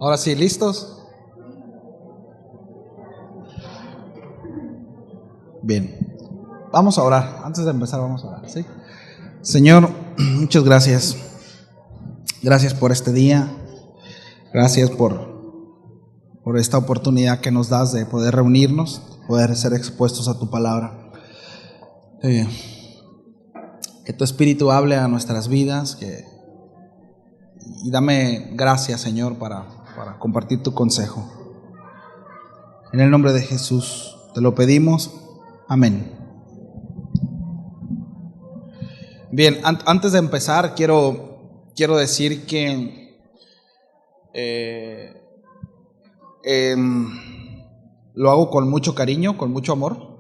Ahora sí, ¿listos? Bien. Vamos a orar. Antes de empezar, vamos a orar, ¿sí? Señor, muchas gracias. Gracias por este día. Gracias por esta oportunidad que nos das de poder reunirnos, poder ser expuestos a tu palabra. Que tu Espíritu hable a nuestras vidas, y dame gracias, Señor, para compartir tu consejo. En el nombre de Jesús te lo pedimos. Amén. Bien, antes de empezar, quiero decir que lo hago con mucho cariño, con mucho amor.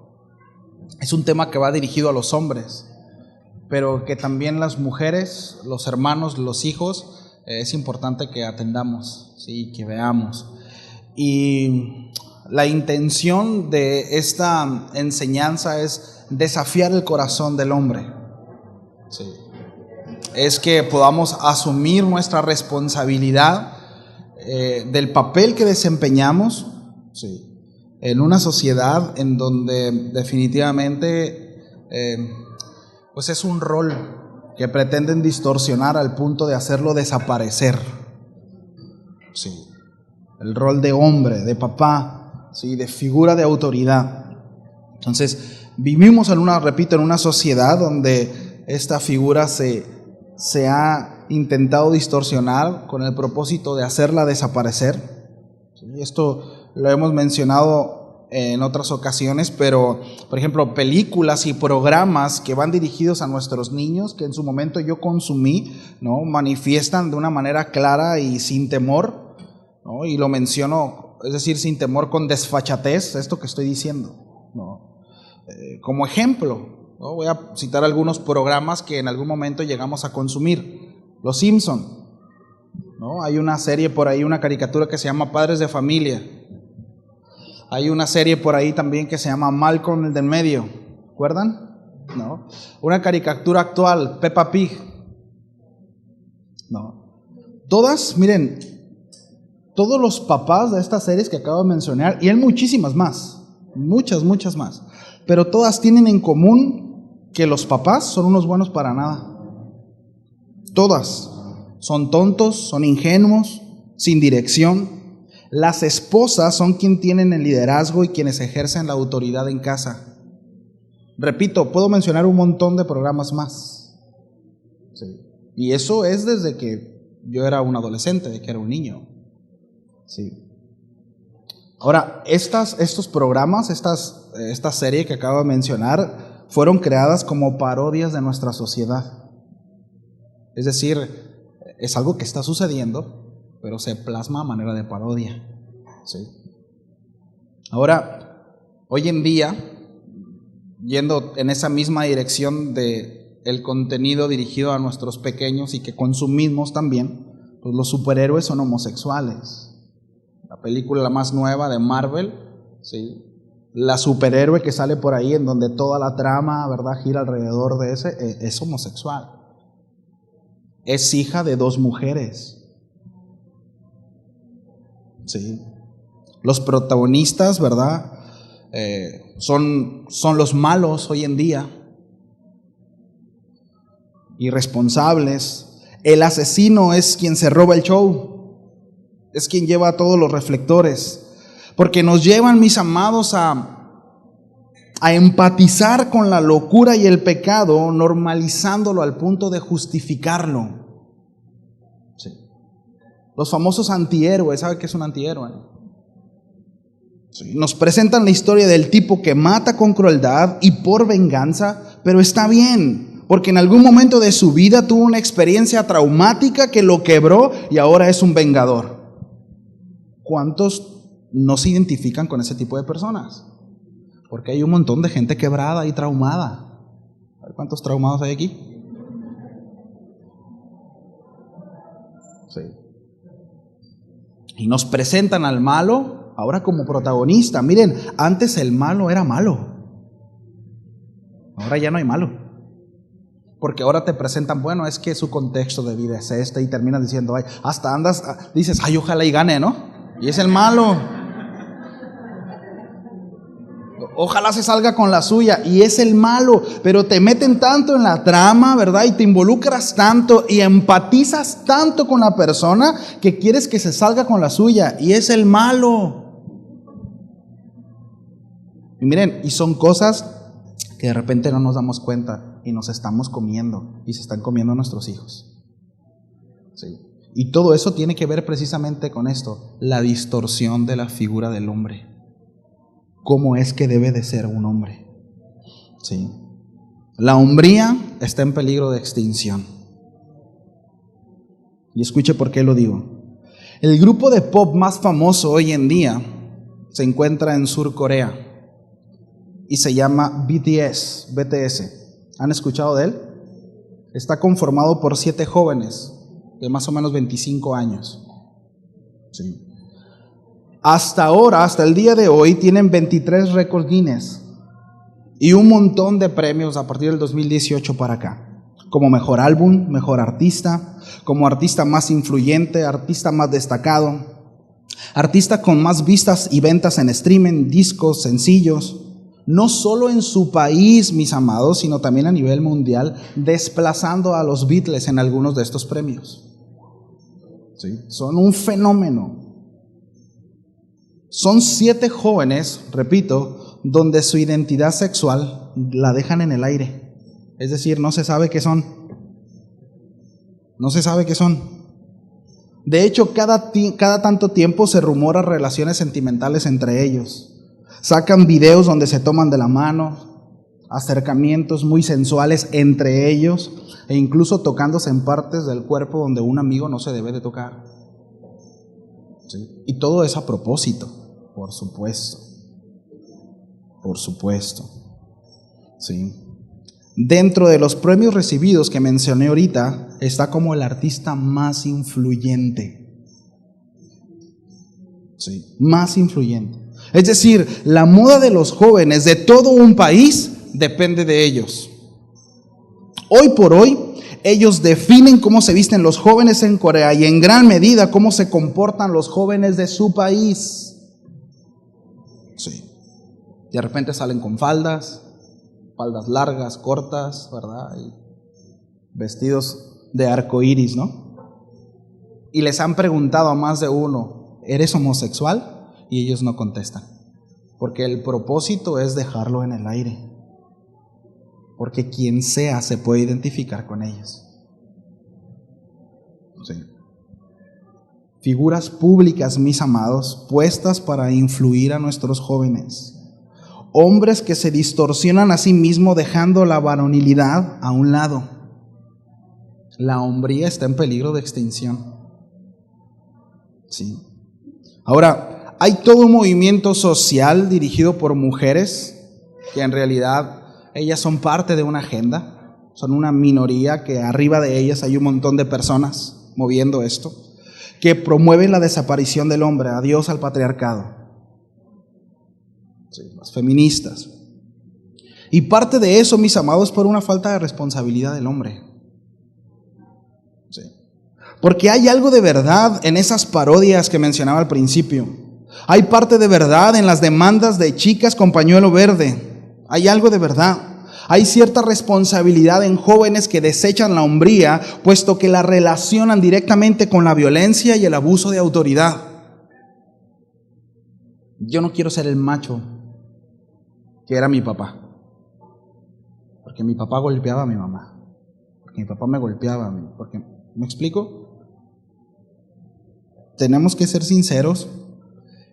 Es un tema que va dirigido a los hombres, pero que también las mujeres, los hermanos, los hijos, es importante que atendamos, ¿sí? Que veamos. Y la intención de esta enseñanza es desafiar el corazón del hombre. Sí. Es que podamos asumir nuestra responsabilidad del papel que desempeñamos, sí, en una sociedad en donde definitivamente pues es un rol que pretenden distorsionar al punto de hacerlo desaparecer. Sí. El rol de hombre, de papá, sí, de figura de autoridad. Entonces, vivimos en una sociedad donde esta figura se ha intentado distorsionar con el propósito de hacerla desaparecer. Sí, esto lo hemos mencionado en otras ocasiones, pero por ejemplo, películas y programas que van dirigidos a nuestros niños, que en su momento yo consumí, ¿no? Manifiestan de una manera clara y sin temor, ¿no? Y lo menciono, es decir, sin temor, con desfachatez, esto que estoy diciendo, ¿no? Como ejemplo, ¿no? Voy a citar algunos programas que en algún momento llegamos a consumir. Los Simpson, ¿no? Hay una serie por ahí, una caricatura que se llama Padres de Familia. Hay una serie por ahí también que se llama Malcolm el del medio, ¿recuerdan? ¿No? Una caricatura actual, Peppa Pig, ¿no? Todas, miren, todos los papás de estas series que acabo de mencionar, y hay muchísimas más, muchas más, pero todas tienen en común que los papás son unos buenos para nada. Todas son tontos, son ingenuos, sin dirección. Las esposas son quienes tienen el liderazgo y quienes ejercen la autoridad en casa. Repito, puedo mencionar un montón de programas más. Sí. Y eso es desde que yo era un adolescente, de que era un niño. Sí. Ahora, estos programas, esta serie que acabo de mencionar, fueron creadas como parodias de nuestra sociedad. Es decir, es algo que está sucediendo, pero se plasma a manera de parodia. ¿Sí? Ahora, hoy en día, yendo en esa misma dirección de el contenido dirigido a nuestros pequeños y que consumimos también, pues los superhéroes son homosexuales. La película la más nueva de Marvel, ¿sí? La superhéroe que sale por ahí en donde toda la trama, ¿verdad?, gira alrededor de ese, es homosexual. Es hija de 2 mujeres. Sí. Los protagonistas, ¿verdad?, son los malos hoy en día, irresponsables. El asesino es quien se roba el show, es quien lleva todos los reflectores, porque nos llevan, mis amados, a empatizar con la locura y el pecado, normalizándolo al punto de justificarlo. Sí. Los famosos antihéroes, ¿sabe qué es un antihéroe? Sí. Nos presentan la historia del tipo que mata con crueldad y por venganza, pero está bien, porque en algún momento de su vida tuvo una experiencia traumática que lo quebró y ahora es un vengador. ¿Cuántos no se identifican con ese tipo de personas? Porque hay un montón de gente quebrada y traumada. ¿Cuántos traumados hay aquí? Sí. Y nos presentan al malo ahora como protagonista. Miren, antes el malo era malo. Ahora ya no hay malo. Porque ahora te presentan, bueno, es que su contexto de vida es este, y terminas diciendo, ay, hasta andas, dices, ay, ojalá y gane, ¿no? Y es el malo. Ojalá se salga con la suya, y es el malo. Pero te meten tanto en la trama, ¿verdad? Y te involucras tanto y empatizas tanto con la persona que quieres que se salga con la suya, y es el malo. Y miren, y son cosas que de repente no nos damos cuenta y nos estamos comiendo, y se están comiendo nuestros hijos. Sí. Y todo eso tiene que ver precisamente con esto, la distorsión de la figura del hombre. ¿Cómo es que debe de ser un hombre? Sí. La hombría está en peligro de extinción. Y escuche por qué lo digo. El grupo de pop más famoso hoy en día se encuentra en Sur Corea y se llama BTS. ¿Han escuchado de él? Está conformado por 7 jóvenes de más o menos 25 años. Sí. Hasta ahora, hasta el día de hoy, tienen 23 récords Guinness y un montón de premios a partir del 2018 para acá. Como mejor álbum, mejor artista, como artista más influyente, artista más destacado, artista con más vistas y ventas en streaming, discos, sencillos. No solo en su país, mis amados, sino también a nivel mundial, desplazando a los Beatles en algunos de estos premios. ¿Sí? Son un fenómeno. Son 7 jóvenes, repito, donde su identidad sexual la dejan en el aire. Es decir, no se sabe qué son. No se sabe qué son. De hecho, cada tanto tiempo se rumora relaciones sentimentales entre ellos. Sacan videos donde se toman de la mano, acercamientos muy sensuales entre ellos, e incluso tocándose en partes del cuerpo donde un amigo no se debe de tocar. ¿Sí? Y todo es a propósito, por supuesto. Por supuesto. ¿Sí? Dentro de los premios recibidos que mencioné ahorita, está como el artista más influyente. ¿Sí? Más influyente. Es decir, la moda de los jóvenes de todo un país depende de ellos. Hoy por hoy, ellos definen cómo se visten los jóvenes en Corea y en gran medida cómo se comportan los jóvenes de su país. Sí. De repente salen con faldas largas, cortas, ¿verdad? Y vestidos de arco iris, ¿no? Y les han preguntado a más de uno, ¿eres homosexual? Y ellos no contestan, porque el propósito es dejarlo en el aire, porque quien sea se puede identificar con ellos. Sí. Figuras públicas, mis amados, puestas para influir a nuestros jóvenes. Hombres que se distorsionan a sí mismos dejando la varonilidad a un lado. La hombría está en peligro de extinción. Sí. Ahora, hay todo un movimiento social dirigido por mujeres que en realidad ellas son parte de una agenda, son una minoría que arriba de ellas hay un montón de personas moviendo esto, que promueven la desaparición del hombre, adiós al patriarcado. Sí, las feministas. Y parte de eso, mis amados, por una falta de responsabilidad del hombre. Sí. Porque hay algo de verdad en esas parodias que mencionaba al principio. Hay parte de verdad en las demandas de chicas con pañuelo verde. Hay algo de verdad. Hay cierta responsabilidad en jóvenes que desechan la hombría, puesto que la relacionan directamente con la violencia y el abuso de autoridad. Yo no quiero ser el macho que era mi papá, porque mi papá golpeaba a mi mamá, porque mi papá me golpeaba a mí, porque, ¿me explico? Tenemos que ser sinceros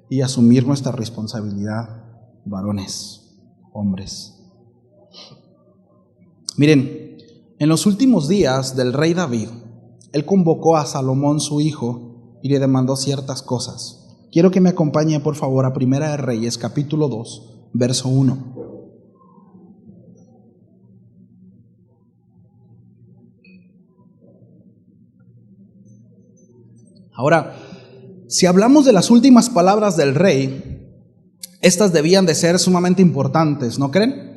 y asumir nuestra responsabilidad, varones, hombres. Miren, en los últimos días del rey David, él convocó a Salomón su hijo y le demandó ciertas cosas. Quiero que me acompañe por favor a Primera de Reyes, capítulo 2, verso 1. Ahora, si hablamos de las últimas palabras del rey, estas debían de ser sumamente importantes, ¿no creen?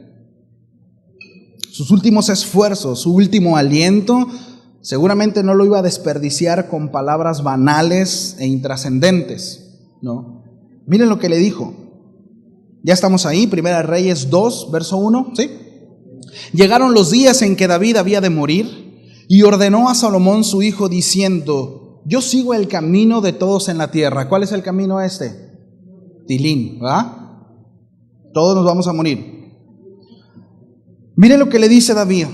sus últimos esfuerzos, su último aliento, seguramente no lo iba a desperdiciar con palabras banales e intrascendentes, ¿no? Miren lo que le dijo. Ya estamos ahí, Primera de Reyes 2, verso 1, ¿sí? Llegaron los días en que David había de morir y ordenó a Salomón su hijo diciendo: yo sigo el camino de todos en la tierra. ¿Cuál es el camino este? Tilín, ¿verdad? Todos nos vamos a morir. Mire lo que le dice David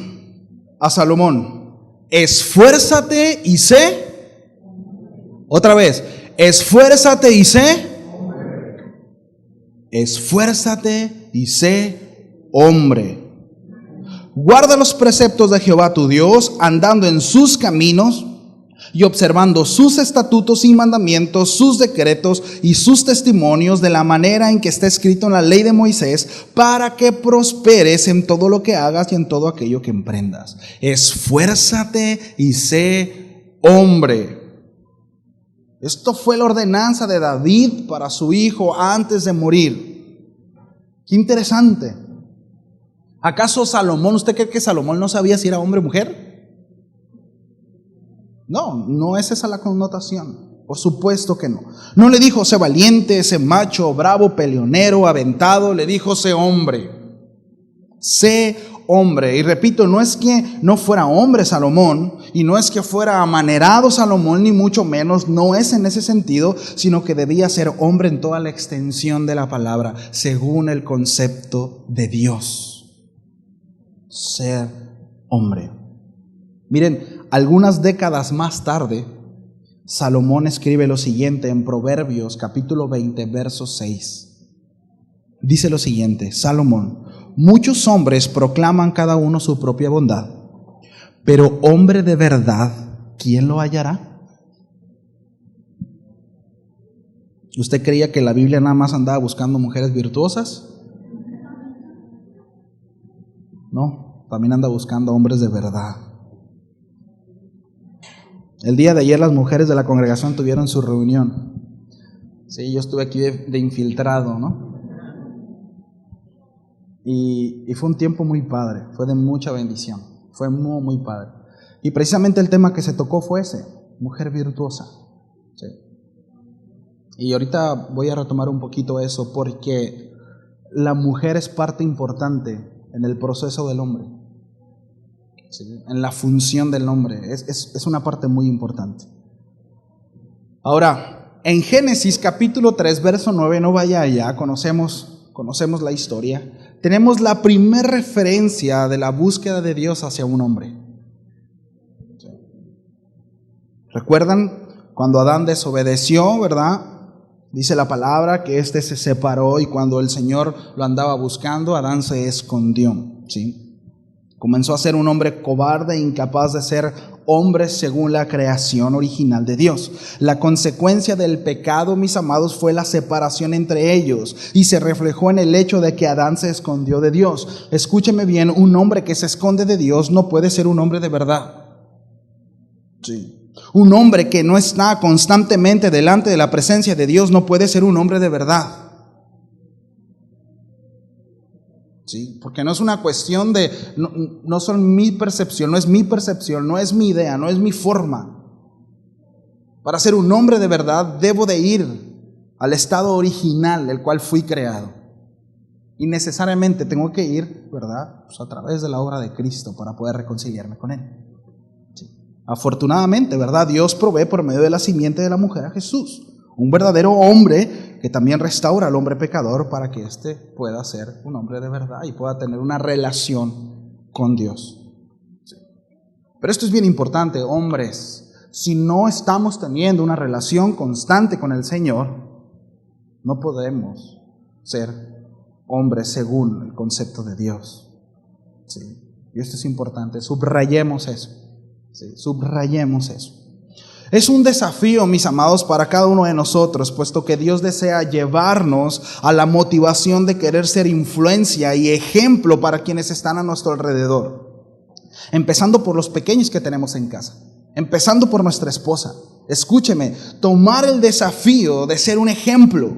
a Salomón: esfuérzate y sé, otra vez, esfuérzate y sé, esfuérzate y sé hombre. Guarda los preceptos de Jehová tu Dios, andando en sus caminos y observando sus estatutos y mandamientos, sus decretos y sus testimonios, de la manera en que está escrito en la ley de Moisés, para que prosperes en todo lo que hagas y en todo aquello que emprendas. Esfuérzate y sé hombre. Esto fue la ordenanza de David para su hijo antes de morir. Qué interesante. ¿Acaso Salomón, usted cree que Salomón no sabía si era hombre o mujer? No, no es esa la connotación. Por supuesto que no. No le dijo sé valiente, sé macho, bravo, peleonero, aventado. Le dijo sé hombre. Sé hombre. Y repito, no es que no fuera hombre Salomón, y no es que fuera amanerado Salomón, ni mucho menos. No es en ese sentido, sino que debía ser hombre en toda la extensión de la palabra, según el concepto de Dios. Ser hombre. Miren, algunas décadas más tarde, Salomón escribe lo siguiente en Proverbios capítulo 20, verso 6. Dice lo siguiente: Salomón: muchos hombres proclaman cada uno su propia bondad, pero hombre de verdad, ¿quién lo hallará? ¿Usted creía que la Biblia nada más andaba buscando mujeres virtuosas? No, también anda buscando hombres de verdad. El día de ayer las mujeres de la congregación tuvieron su reunión. Sí, yo estuve aquí de infiltrado, ¿no? Y fue un tiempo muy padre, fue de mucha bendición, fue muy, muy padre. Y precisamente el tema que se tocó fue ese: mujer virtuosa. Sí. Y ahorita voy a retomar un poquito eso, porque la mujer es parte importante en el proceso del hombre. ¿Sí? En la función del hombre, es una parte muy importante. Ahora, en Génesis capítulo 3, verso 9, no vaya allá, conocemos la historia. Tenemos la primera referencia de la búsqueda de Dios hacia un hombre. ¿Sí? ¿Recuerdan cuando Adán desobedeció, verdad? Dice la palabra que éste se separó, y cuando el Señor lo andaba buscando, Adán se escondió, ¿sí? Comenzó a ser un hombre cobarde, incapaz de ser hombre según la creación original de Dios. La consecuencia del pecado, mis amados, fue la separación entre ellos, y se reflejó en el hecho de que Adán se escondió de Dios. Escúcheme bien, un hombre que se esconde de Dios no puede ser un hombre de verdad. Sí. Un hombre que no está constantemente delante de la presencia de Dios no puede ser un hombre de verdad. ¿Sí? Porque no es una cuestión de, no son mi percepción, no es mi percepción, no es mi idea, no es mi forma. Para ser un hombre de verdad debo de ir al estado original del cual fui creado. Y necesariamente tengo que ir, ¿verdad? Pues a través de la obra de Cristo para poder reconciliarme con Él. ¿Sí? Afortunadamente, ¿verdad? Dios provee por medio de la simiente de la mujer a Jesús, un verdadero hombre que también restaura al hombre pecador para que éste pueda ser un hombre de verdad y pueda tener una relación con Dios. Sí. Pero esto es bien importante, hombres. Si no estamos teniendo una relación constante con el Señor, no podemos ser hombres según el concepto de Dios. Sí. Y esto es importante, subrayemos eso. Sí. Subrayemos eso. Es un desafío, mis amados, para cada uno de nosotros, puesto que Dios desea llevarnos a la motivación de querer ser influencia y ejemplo para quienes están a nuestro alrededor. Empezando por los pequeños que tenemos en casa, empezando por nuestra esposa. Escúcheme, tomar el desafío de ser un ejemplo,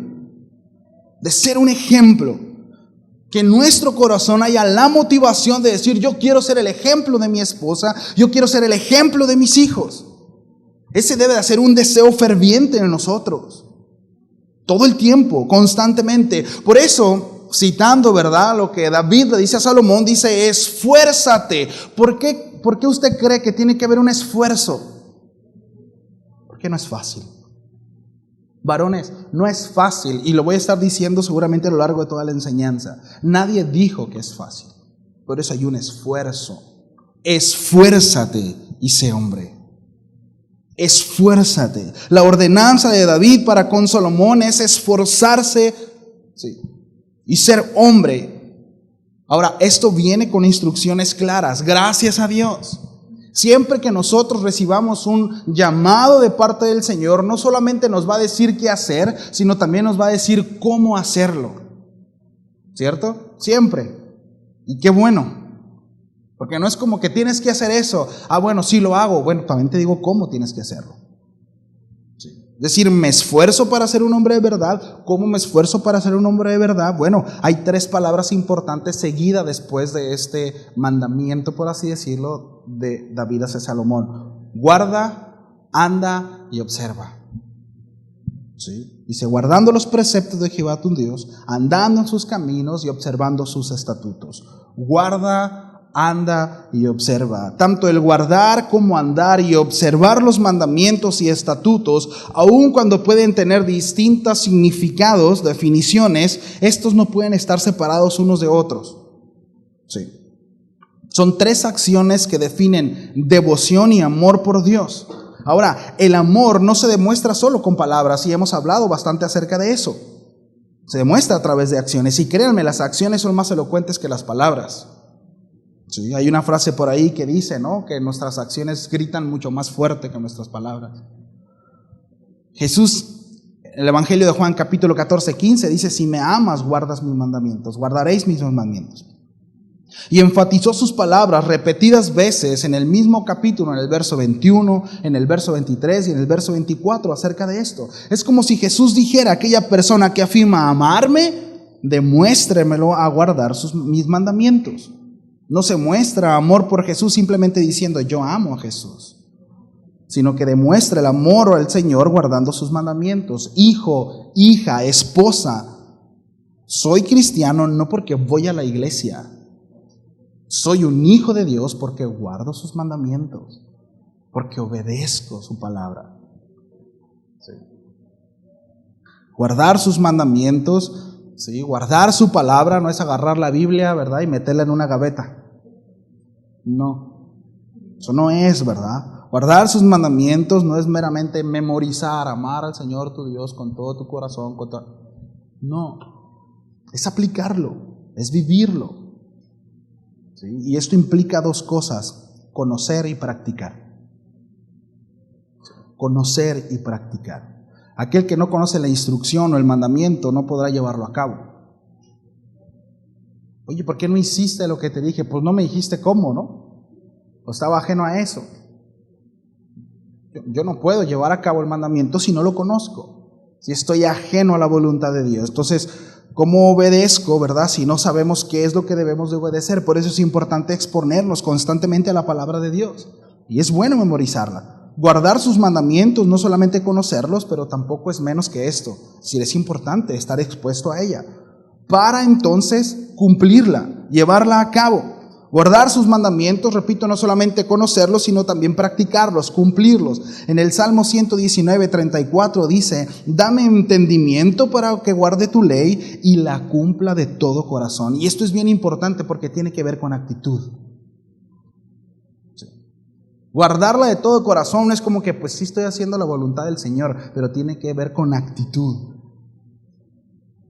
Que en nuestro corazón haya la motivación de decir, yo quiero ser el ejemplo de mi esposa, yo quiero ser el ejemplo de mis hijos. Ese debe de ser un deseo ferviente en nosotros. Todo el tiempo, constantemente. Por eso, citando, ¿verdad?, lo que David le dice a Salomón, dice, esfuérzate. ¿Por qué usted cree que tiene que haber un esfuerzo? Porque no es fácil. Varones, no es fácil, y lo voy a estar diciendo seguramente a lo largo de toda la enseñanza. Nadie dijo que es fácil. Por eso hay un esfuerzo. Esfuérzate y sé hombre. Esfuérzate. La ordenanza de David para con Salomón es esforzarse, sí, y ser hombre. Ahora, esto viene con instrucciones claras, gracias a Dios. Siempre que nosotros recibamos un llamado de parte del Señor, no solamente nos va a decir qué hacer, sino también nos va a decir cómo hacerlo. ¿Cierto? Siempre. Y qué bueno. Porque no es como que tienes que hacer eso. Bueno, sí lo hago. Bueno, también te digo cómo tienes que hacerlo. Sí. Es decir, me esfuerzo para ser un hombre de verdad. ¿Cómo me esfuerzo para ser un hombre de verdad? Bueno, hay 3 palabras importantes seguidas después de este mandamiento, por así decirlo, de David hacia Salomón. Guarda, anda y observa. ¿Sí? Dice, guardando los preceptos de Jehová tu Dios, andando en sus caminos y observando sus estatutos. Guarda, anda y observa. Tanto el guardar como andar y observar los mandamientos y estatutos, aun cuando pueden tener distintos significados, definiciones, estos no pueden estar separados unos de otros. Sí. Son 3 acciones que definen devoción y amor por Dios. Ahora, el amor no se demuestra solo con palabras, y hemos hablado bastante acerca de eso. Se demuestra a través de acciones, y créanme, las acciones son más elocuentes que las palabras. Sí, hay una frase por ahí que dice, ¿no?, que nuestras acciones gritan mucho más fuerte que nuestras palabras. Jesús, en el Evangelio de Juan capítulo 14:15 dice, si me amas, guardas mis mandamientos, guardaréis mis mandamientos. Y enfatizó sus palabras repetidas veces en el mismo capítulo, en el verso 21, en el verso 23 y en el verso 24 acerca de esto. Es como si Jesús dijera a aquella persona que afirma amarme, demuéstremelo a guardar mis mandamientos. No se muestra amor por Jesús simplemente diciendo yo amo a Jesús, sino que demuestra el amor al Señor guardando sus mandamientos. Hijo, hija, esposa, soy cristiano no porque voy a la iglesia. Soy un hijo de Dios porque guardo sus mandamientos, porque obedezco su palabra. Sí. Guardar sus mandamientos, sí, guardar su palabra no es agarrar la Biblia, ¿verdad?, y meterla en una gaveta. No, eso no es, ¿verdad? Guardar sus mandamientos no es meramente memorizar, amar al Señor tu Dios con todo tu corazón. No, es aplicarlo, es vivirlo. ¿Sí? Y esto implica 2 cosas, conocer y practicar. Conocer y practicar. Aquel que no conoce la instrucción o el mandamiento no podrá llevarlo a cabo. Oye, ¿por qué no hiciste lo que te dije? Pues no me dijiste cómo, ¿no? O estaba ajeno a eso. Yo no puedo llevar a cabo el mandamiento si no lo conozco, si estoy ajeno a la voluntad de Dios. Entonces, ¿cómo obedezco, verdad, si no sabemos qué es lo que debemos de obedecer? Por eso es importante exponernos constantemente a la palabra de Dios. Y es bueno memorizarla. Guardar sus mandamientos, no solamente conocerlos, pero tampoco es menos que esto. Si es importante estar expuesto a ella, para entonces cumplirla, llevarla a cabo. Guardar sus mandamientos, repito, no solamente conocerlos, sino también practicarlos, cumplirlos. En el Salmo 119:34 dice, dame entendimiento para que guarde tu ley y la cumpla de todo corazón. Y esto es bien importante porque tiene que ver con actitud. Sí. Guardarla de todo corazón no es como que pues sí estoy haciendo la voluntad del Señor, pero tiene que ver con actitud.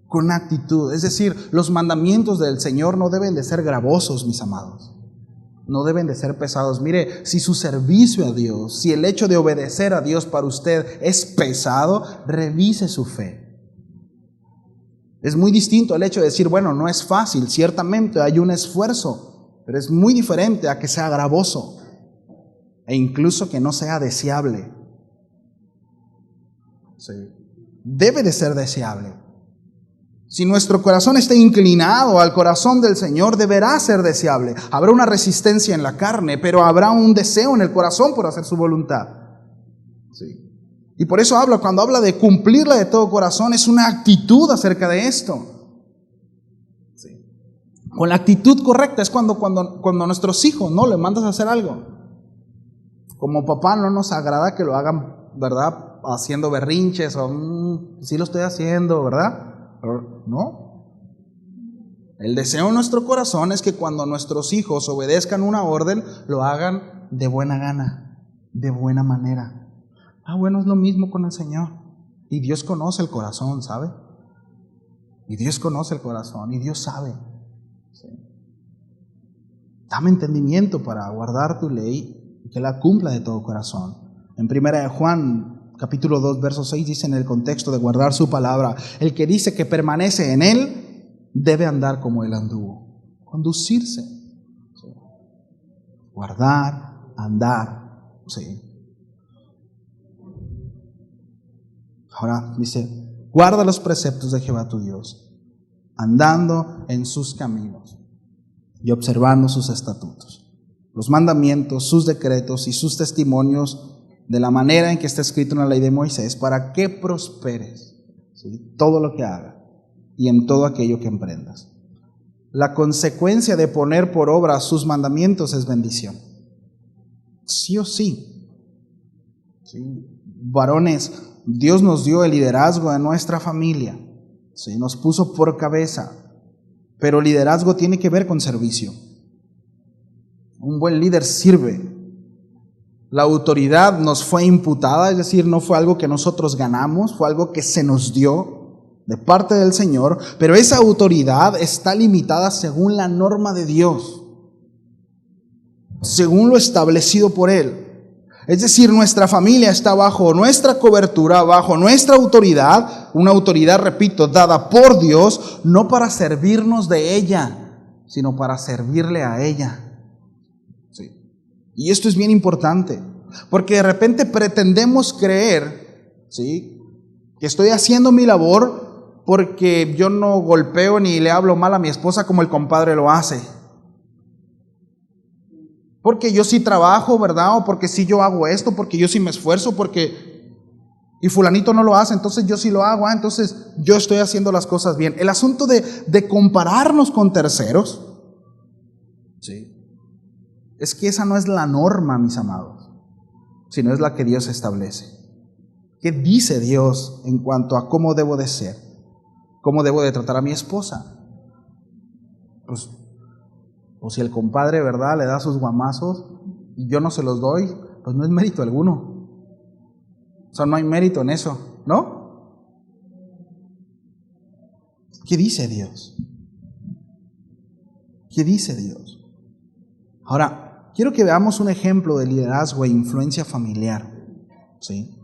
Con actitud, es decir, los mandamientos del Señor no deben de ser gravosos, mis amados, no deben de ser pesados. Mire, si su servicio a Dios, si el hecho de obedecer a Dios para usted es pesado, revise su fe. Es muy distinto el hecho de decir, bueno, no es fácil, ciertamente hay un esfuerzo, pero es muy diferente a que sea gravoso e incluso que no sea deseable. Sí. Debe de ser deseable. Si nuestro corazón está inclinado al corazón del Señor, deberá ser deseable. Habrá una resistencia en la carne, pero habrá un deseo en el corazón por hacer su voluntad. Sí. Y por eso cuando habla de cumplirla de todo corazón, es una actitud acerca de esto. Sí. Con la actitud correcta es cuando nuestros hijos, ¿no?, le mandas a hacer algo. Como papá no nos agrada que lo hagan, ¿verdad?, haciendo berrinches o sí lo estoy haciendo, ¿verdad? No. El deseo en nuestro corazón es que cuando nuestros hijos obedezcan una orden, lo hagan de buena gana, de buena manera. Bueno, es lo mismo con el Señor. Y Dios conoce el corazón, ¿sabe? Y Dios conoce el corazón y Dios sabe. ¿Sí? Dame entendimiento para guardar tu ley y que la cumpla de todo corazón. En 1 Juan, capítulo 2, verso 6, dice en el contexto de guardar su palabra: el que dice que permanece en él, debe andar como él anduvo. Conducirse. ¿Sí? Guardar, andar. ¿Sí? Ahora dice: guarda los preceptos de Jehová tu Dios, andando en sus caminos y observando sus estatutos, los mandamientos, sus decretos y sus testimonios, de la manera en que está escrito en la ley de Moisés, para que prosperes, ¿sí?, todo lo que hagas y en todo aquello que emprendas. La consecuencia de poner por obra sus mandamientos es bendición. Sí o sí. ¿Sí? Varones, Dios nos dio el liderazgo en nuestra familia, ¿sí?, nos puso por cabeza, pero liderazgo tiene que ver con servicio. Un buen líder sirve. La autoridad nos fue imputada, es decir, no fue algo que nosotros ganamos, fue algo que se nos dio de parte del Señor, pero esa autoridad está limitada según la norma de Dios, según lo establecido por Él. Es decir, nuestra familia está bajo nuestra cobertura, bajo nuestra autoridad, una autoridad, repito, dada por Dios, no para servirnos de ella, sino para servirle a ella. Sí. Y esto es bien importante, porque de repente pretendemos creer, ¿sí?, que estoy haciendo mi labor porque yo no golpeo ni le hablo mal a mi esposa como el compadre lo hace. Porque yo sí trabajo, ¿verdad? O porque sí yo hago esto, porque yo sí me esfuerzo, y fulanito no lo hace, entonces yo sí lo hago, entonces yo estoy haciendo las cosas bien. El asunto de compararnos con terceros, ¿sí?, es que esa no es la norma, mis amados, sino es la que Dios establece. ¿Qué dice Dios en cuanto a cómo debo de ser? ¿Cómo debo de tratar a mi esposa? Pues, o si el compadre, ¿verdad?, le da sus guamazos y yo no se los doy, pues no es mérito alguno. O sea, no hay mérito en eso, ¿no? ¿Qué dice Dios? ¿Qué dice Dios? Ahora, quiero que veamos un ejemplo de liderazgo e influencia familiar, ¿sí?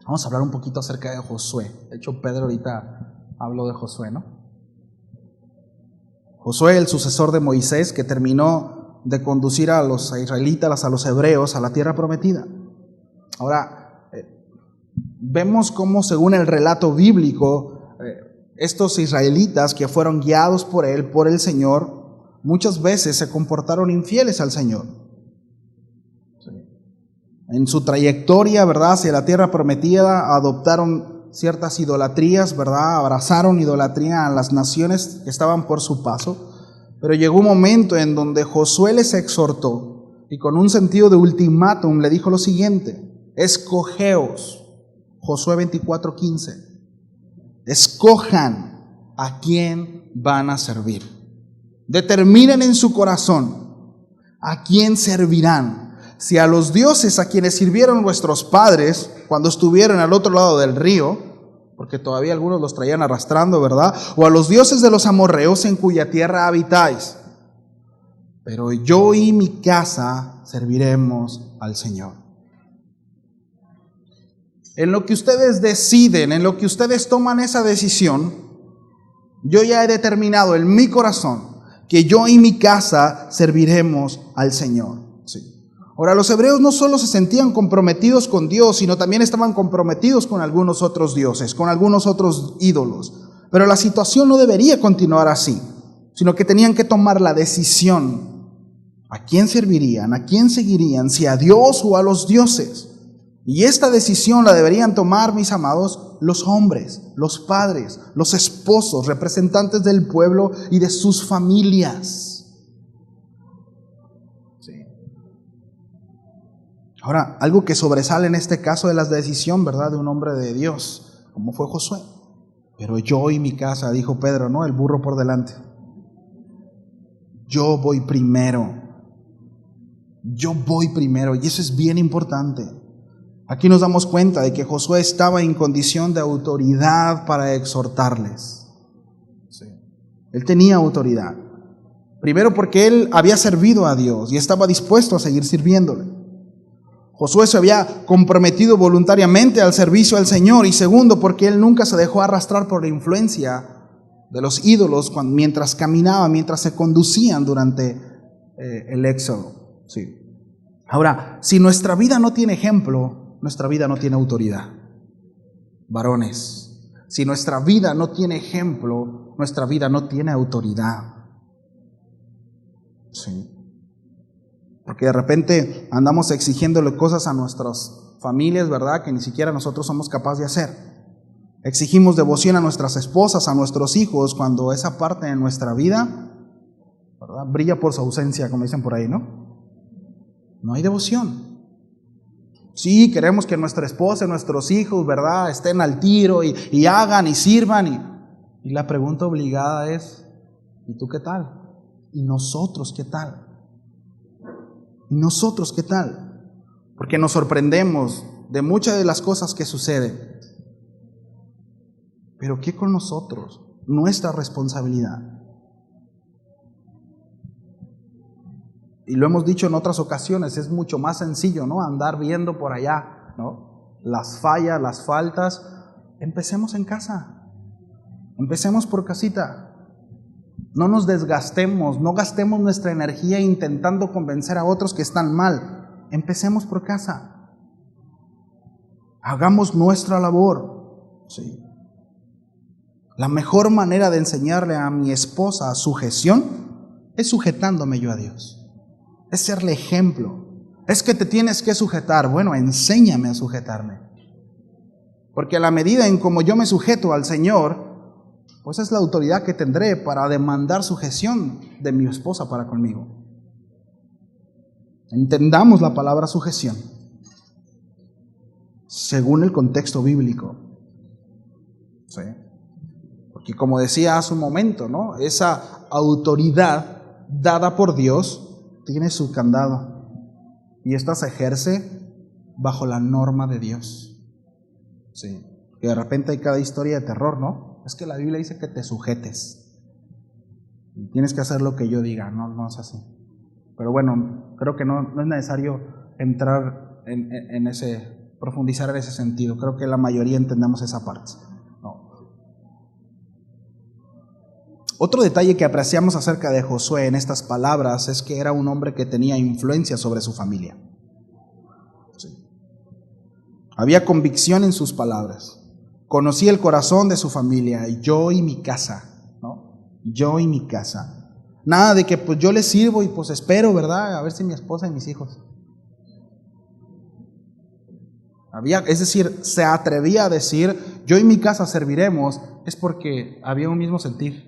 Vamos a hablar un poquito acerca de Josué. De hecho, Pedro ahorita habló de Josué, ¿no? Josué, el sucesor de Moisés, que terminó de conducir a los israelitas, a los hebreos, a la tierra prometida. Ahora, vemos cómo, según el relato bíblico, estos israelitas que fueron guiados por él, por el Señor, muchas veces se comportaron infieles al Señor. En su trayectoria, ¿verdad?, hacia la tierra prometida, adoptaron ciertas idolatrías, ¿verdad?, abrazaron idolatría a las naciones que estaban por su paso, pero llegó un momento en donde Josué les exhortó y con un sentido de ultimátum le dijo lo siguiente: escogeos, Josué 24:15, escojan a quién van a servir, determinen en su corazón a quién servirán. Si a los dioses a quienes sirvieron vuestros padres cuando estuvieron al otro lado del río, porque todavía algunos los traían arrastrando, ¿verdad?, o a los dioses de los amorreos en cuya tierra habitáis, pero yo y mi casa serviremos al Señor. En lo que ustedes deciden, en lo que ustedes toman esa decisión, yo ya he determinado en mi corazón que yo y mi casa serviremos al Señor. Sí. Ahora, los hebreos no solo se sentían comprometidos con Dios, sino también estaban comprometidos con algunos otros dioses, con algunos otros ídolos. Pero la situación no debería continuar así, sino que tenían que tomar la decisión. ¿A quién servirían? ¿A quién seguirían? ¿Si a Dios o a los dioses? Y esta decisión la deberían tomar, mis amados, los hombres, los padres, los esposos, representantes del pueblo y de sus familias. Sí. Ahora, algo que sobresale en este caso de la decisión, ¿verdad?, de un hombre de Dios, como fue Josué. Pero yo y mi casa, dijo Pedro, ¿no? El burro por delante. Yo voy primero. Yo voy primero. Y eso es bien importante. Aquí nos damos cuenta de que Josué estaba en condición de autoridad para exhortarles. Sí. Él tenía autoridad. Primero porque él había servido a Dios y estaba dispuesto a seguir sirviéndole. Josué se había comprometido voluntariamente al servicio al Señor. Y segundo, porque él nunca se dejó arrastrar por la influencia de los ídolos mientras caminaban, mientras se conducían durante el éxodo. Sí. Ahora, si nuestra vida no tiene ejemplo, nuestra vida no tiene autoridad. Varones, si nuestra vida no tiene ejemplo, nuestra vida no tiene autoridad. Sí. Porque de repente andamos exigiéndole cosas a nuestras familias, ¿verdad?, que ni siquiera nosotros somos capaces de hacer. Exigimos devoción a nuestras esposas, a nuestros hijos, cuando esa parte de nuestra vida, ¿verdad?, brilla por su ausencia, como dicen por ahí, ¿no? No hay devoción. Sí, queremos que nuestra esposa y nuestros hijos, ¿verdad?, estén al tiro y hagan y sirvan. Y la pregunta obligada es, ¿y tú qué tal? ¿Y nosotros qué tal? ¿Y nosotros qué tal? Porque nos sorprendemos de muchas de las cosas que suceden. Pero ¿qué con nosotros? Nuestra responsabilidad. Y lo hemos dicho en otras ocasiones, es mucho más sencillo, ¿no?, andar viendo por allá, ¿no?, las fallas, las faltas. Empecemos en casa. Empecemos por casita. No nos desgastemos, no gastemos nuestra energía intentando convencer a otros que están mal. Empecemos por casa. Hagamos nuestra labor. Sí. La mejor manera de enseñarle a mi esposa sujeción es sujetándome yo a Dios. Es serle ejemplo. Es que te tienes que sujetar. Bueno, enséñame a sujetarme. Porque a la medida en como yo me sujeto al Señor, pues es la autoridad que tendré para demandar sujeción de mi esposa para conmigo. Entendamos la palabra sujeción según el contexto bíblico. ¿Sí? Porque como decía hace un momento, ¿no?, esa autoridad dada por Dios tiene su candado. Y esta se ejerce bajo la norma de Dios. Sí. Que de repente hay cada historia de terror, ¿no? Es que la Biblia dice que te sujetes. Y tienes que hacer lo que yo diga. No es así. Pero bueno, creo que no es necesario entrar en ese, profundizar en ese sentido. Creo que la mayoría entendemos esa parte. No. Otro detalle que apreciamos acerca de Josué en estas palabras es que era un hombre que tenía influencia sobre su familia. Sí. Había convicción en sus palabras. Conocía el corazón de su familia, yo y mi casa, ¿no? Yo y mi casa. Nada de que pues yo les sirvo y pues espero, ¿verdad?, a ver si mi esposa y mis hijos. Es decir, se atrevía a decir, yo y mi casa serviremos, es porque había un mismo sentir.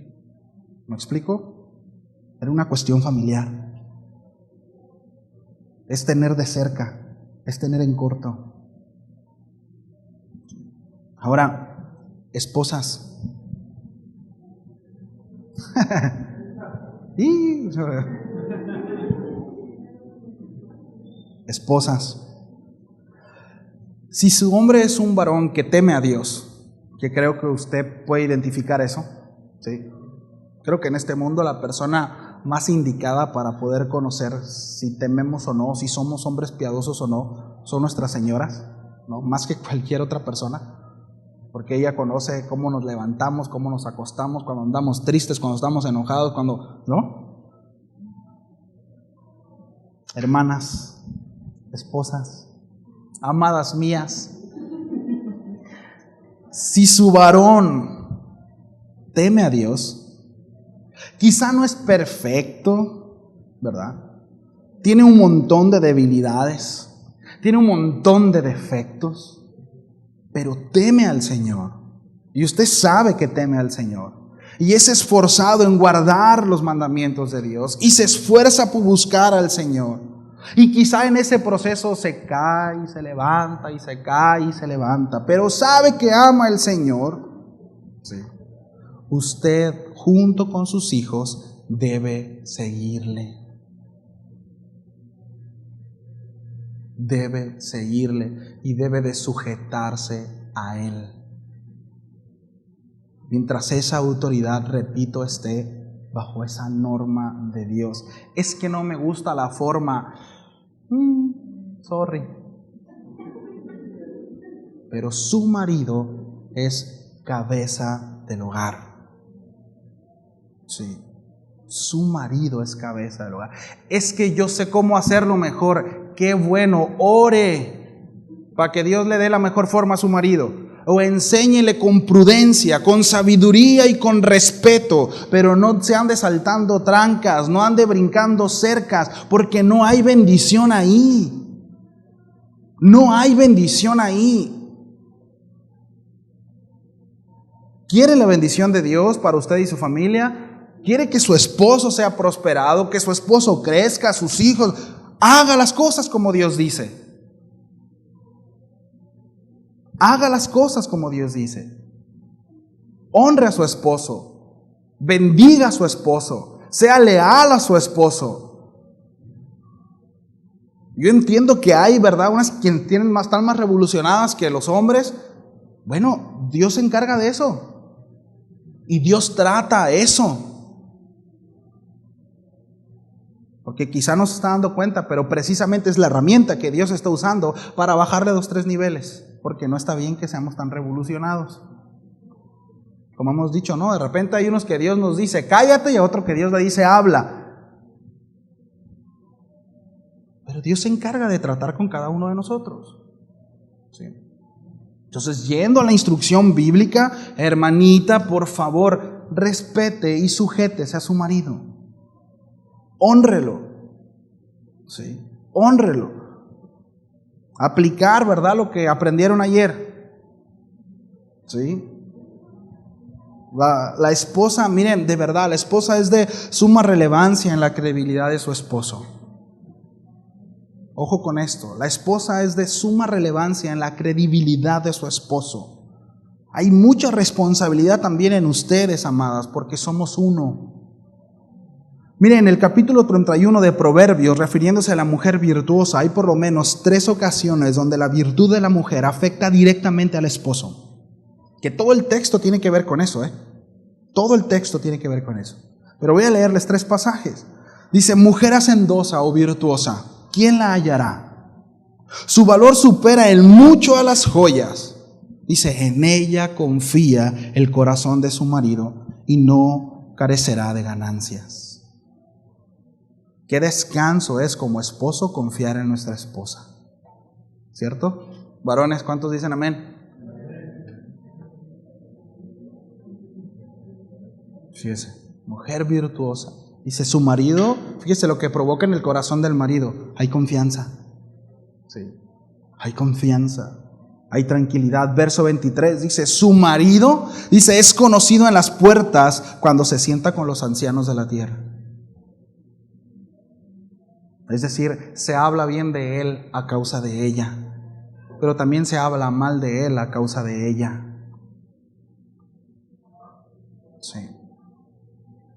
¿Me explico? Era una cuestión familiar. Es tener de cerca, es tener en corto. Ahora, esposas. Esposas. Si su hombre es un varón que teme a Dios, que creo que usted puede identificar eso, ¿sí? Creo que en este mundo la persona más indicada para poder conocer si tememos o no, si somos hombres piadosos o no, son nuestras señoras, ¿no?, más que cualquier otra persona. Porque ella conoce cómo nos levantamos, cómo nos acostamos, cuando andamos tristes, cuando estamos enojados, cuando, ¿no? Hermanas, esposas, amadas mías, si su varón teme a Dios. Quizá no es perfecto, ¿verdad? Tiene un montón de debilidades, tiene un montón de defectos, pero teme al Señor. Y usted sabe que teme al Señor. Y es esforzado en guardar los mandamientos de Dios. Y se esfuerza por buscar al Señor. Y quizá en ese proceso se cae y se levanta y se cae y se levanta. Pero sabe que ama al Señor. Sí. Usted junto con sus hijos debe seguirle. Debe seguirle y debe de sujetarse a Él. Mientras esa autoridad, repito, esté bajo esa norma de Dios. Es que no me gusta la forma, sorry. Pero su marido es cabeza del hogar. Sí, su marido es cabeza del hogar. Es que yo sé cómo hacerlo mejor. Qué bueno, ore para que Dios le dé la mejor forma a su marido. O enséñele con prudencia, con sabiduría y con respeto, pero no se ande saltando trancas, no ande brincando cercas, porque no hay bendición ahí. No hay bendición ahí. ¿Quiere la bendición de Dios para usted y su familia? ¿Quiere que su esposo sea prosperado, que su esposo crezca, sus hijos? Haga las cosas como Dios dice. Haga las cosas como Dios dice. Honre a su esposo. Bendiga a su esposo. Sea leal a su esposo. Yo entiendo que hay, ¿verdad?, unas quienes están más revolucionadas que los hombres. Bueno, Dios se encarga de eso. Y Dios trata eso. Porque quizá no se está dando cuenta, pero precisamente es la herramienta que Dios está usando para bajarle 2, 3 niveles. Porque no está bien que seamos tan revolucionados. Como hemos dicho, ¿no? De repente hay unos que Dios nos dice cállate y a otro que Dios le dice habla. Pero Dios se encarga de tratar con cada uno de nosotros. ¿Sí? Entonces, yendo a la instrucción bíblica, hermanita, por favor, respete y sujétese a su marido. Hónrelo. ¿Sí? Hónrelo. Aplicar, ¿verdad?, lo que aprendieron ayer. ¿Sí? La esposa, miren, de verdad, la esposa es de suma relevancia en la credibilidad de su esposo. Ojo con esto, la esposa es de suma relevancia en la credibilidad de su esposo. Hay mucha responsabilidad también en ustedes, amadas, porque somos uno. Miren, en el capítulo 31 de Proverbios, refiriéndose a la mujer virtuosa, hay por lo menos 3 ocasiones donde la virtud de la mujer afecta directamente al esposo. Que todo el texto tiene que ver con eso, Todo el texto tiene que ver con eso. Pero voy a leerles 3 pasajes. Dice, mujer hacendosa o virtuosa, ¿quién la hallará? Su valor supera en mucho a las joyas. Dice, en ella confía el corazón de su marido y no carecerá de ganancias. Qué descanso es como esposo confiar en nuestra esposa. ¿Cierto? Varones, ¿cuántos dicen amén? Fíjese, mujer virtuosa. Dice su marido, fíjese lo que provoca en el corazón del marido. Hay confianza. Sí. Hay confianza. Hay tranquilidad. Verso 23 dice, su marido, dice, es conocido en las puertas cuando se sienta con los ancianos de la tierra. Es decir, se habla bien de él a causa de ella, pero también se habla mal de él a causa de ella. Sí.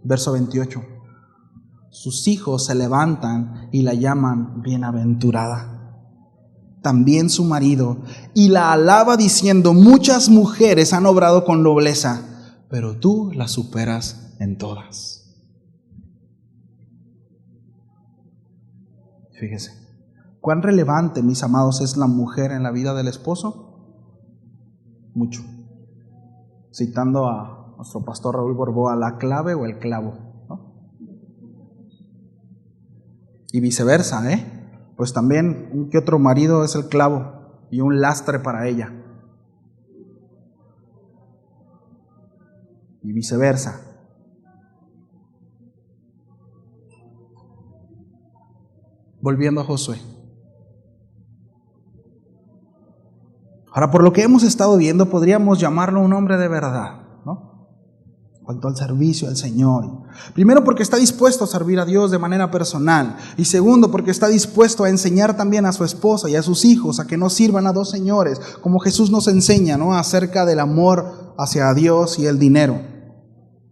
Verso 28. Sus hijos se levantan y la llaman bienaventurada. También su marido, y la alaba diciendo, muchas mujeres han obrado con nobleza, pero tú la superas en todas. Fíjese, ¿cuán relevante, mis amados, es la mujer en la vida del esposo? Mucho. Citando a nuestro pastor Raúl Borboa, la clave o el clavo, ¿no? Y viceversa, pues también un que otro marido es el clavo y un lastre para ella. y viceversa. Volviendo a Josué. Ahora, por lo que hemos estado viendo, podríamos llamarlo un hombre de verdad, ¿no? En cuanto al servicio al Señor. Primero, porque está dispuesto a servir a Dios de manera personal. Y segundo, porque está dispuesto a enseñar también a su esposa y a sus hijos a que no sirvan a dos señores, como Jesús nos enseña, ¿no? Acerca del amor hacia Dios y el dinero.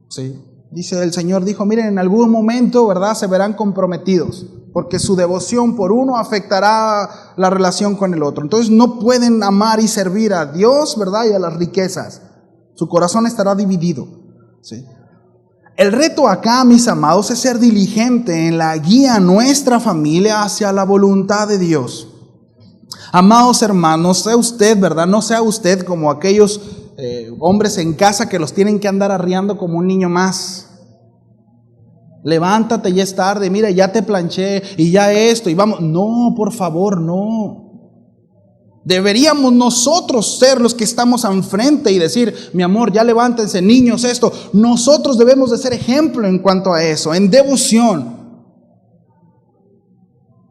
¿Sí? Dice el Señor, dijo, miren, en algún momento, ¿verdad?, se verán comprometidos, porque su devoción por uno afectará la relación con el otro. Entonces no pueden amar y servir a Dios, ¿verdad?, y a las riquezas. Su corazón estará dividido. ¿Sí? El reto acá, mis amados, es ser diligente en la guía a nuestra familia hacia la voluntad de Dios. Amados hermanos, sea usted, ¿verdad?, no sea usted como aquellos hombres en casa que los tienen que andar arriando como un niño más. Levántate, ya es tarde, mira, ya te planché y ya esto y vamos. No, por favor, no. Deberíamos nosotros ser los que estamos enfrente y decir, mi amor, ya levántense, niños, esto. Nosotros debemos de ser ejemplo en cuanto a eso, en devoción,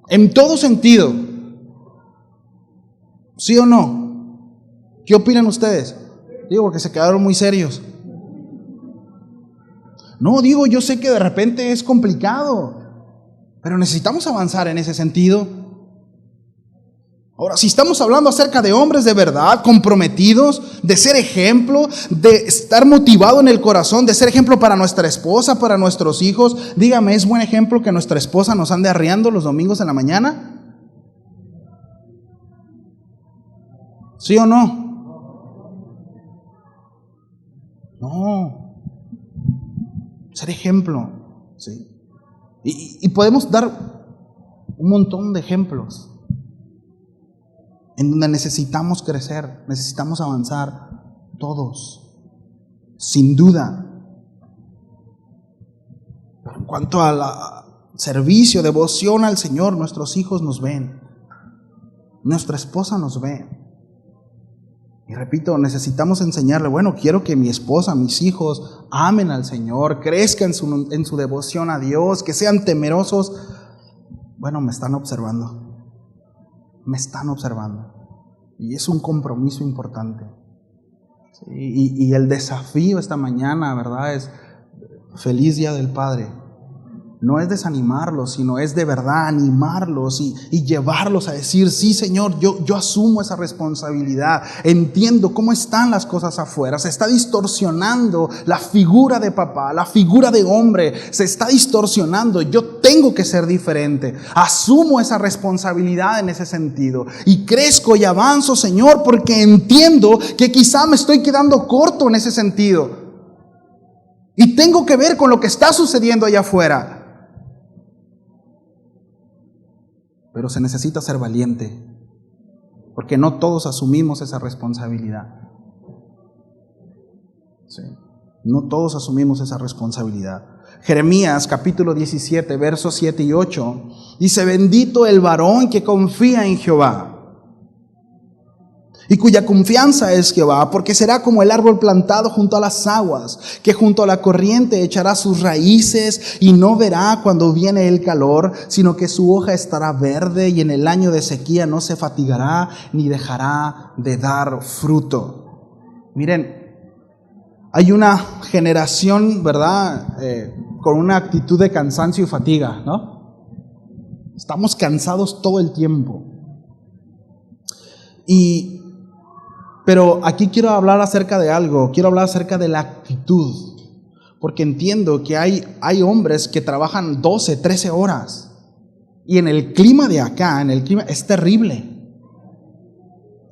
en todo sentido. ¿Sí o no? ¿Qué opinan ustedes? Digo, porque se quedaron muy serios. No, digo, yo sé que de repente es complicado, pero necesitamos avanzar en ese sentido. Ahora, si estamos hablando acerca de hombres de verdad, comprometidos, de ser ejemplo, de estar motivado en el corazón, de ser ejemplo para nuestra esposa, para nuestros hijos, dígame, ¿es buen ejemplo que nuestra esposa nos ande arriando los domingos en la mañana? ¿Sí o no? No. Ser ejemplo, ¿sí? Y podemos dar un montón de ejemplos en donde necesitamos crecer, necesitamos avanzar todos, sin duda. Pero en cuanto al servicio, devoción al Señor, nuestros hijos nos ven, nuestra esposa nos ve. Y repito, necesitamos enseñarle, bueno, quiero que mi esposa, mis hijos amen al Señor, crezcan en su devoción a Dios, que sean temerosos. Bueno, me están observando. Y es un compromiso importante. ¿Sí? Y el desafío esta mañana, ¿verdad?, es feliz Día del Padre. No es desanimarlos, sino es de verdad animarlos y llevarlos a decir, sí, Señor, yo asumo esa responsabilidad. Entiendo cómo están las cosas afuera. Se está distorsionando la figura de papá, la figura de hombre. Se está distorsionando. Yo tengo que ser diferente. Asumo esa responsabilidad en ese sentido. Y crezco y avanzo, Señor, porque entiendo que quizá me estoy quedando corto en ese sentido. Y tengo que ver con lo que está sucediendo allá afuera. Pero se necesita ser valiente, porque no todos asumimos esa responsabilidad. ¿Sí? No todos asumimos esa responsabilidad. Jeremías capítulo 17, versos 7 y 8, dice, bendito el varón que confía en Jehová, y cuya confianza es Jehová, porque será como el árbol plantado junto a las aguas, que junto a la corriente echará sus raíces y no verá cuando viene el calor, sino que su hoja estará verde y en el año de sequía no se fatigará ni dejará de dar fruto. Miren, hay una generación, ¿verdad?, con una actitud de cansancio y fatiga, ¿no? Estamos cansados todo el tiempo. Pero aquí quiero hablar acerca de algo, quiero hablar acerca de la actitud, porque entiendo que hay hombres que trabajan 12, 13 horas, y en el clima de acá, es terrible,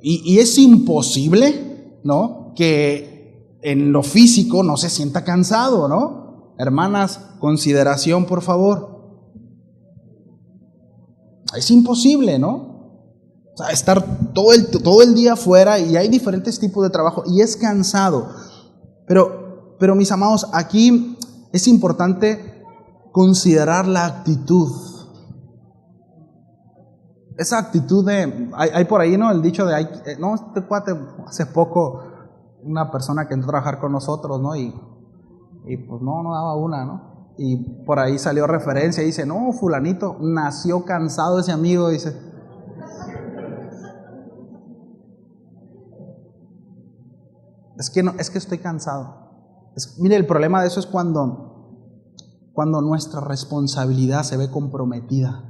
y es imposible, ¿no?, que en lo físico no se sienta cansado, ¿no? Hermanas, consideración, por favor. Es imposible, ¿no? O sea, estar todo el día afuera, y hay diferentes tipos de trabajo y es cansado. Pero mis amados, aquí es importante considerar la actitud. Esa actitud hay por ahí, ¿no?, el dicho de, este cuate, hace poco, una persona que entró a trabajar con nosotros, ¿no?, y Y pues no daba una, ¿no? Y por ahí salió referencia y dice, no, fulanito nació cansado ese amigo, dice. Es que estoy cansado. Mire, el problema de eso es cuando nuestra responsabilidad se ve comprometida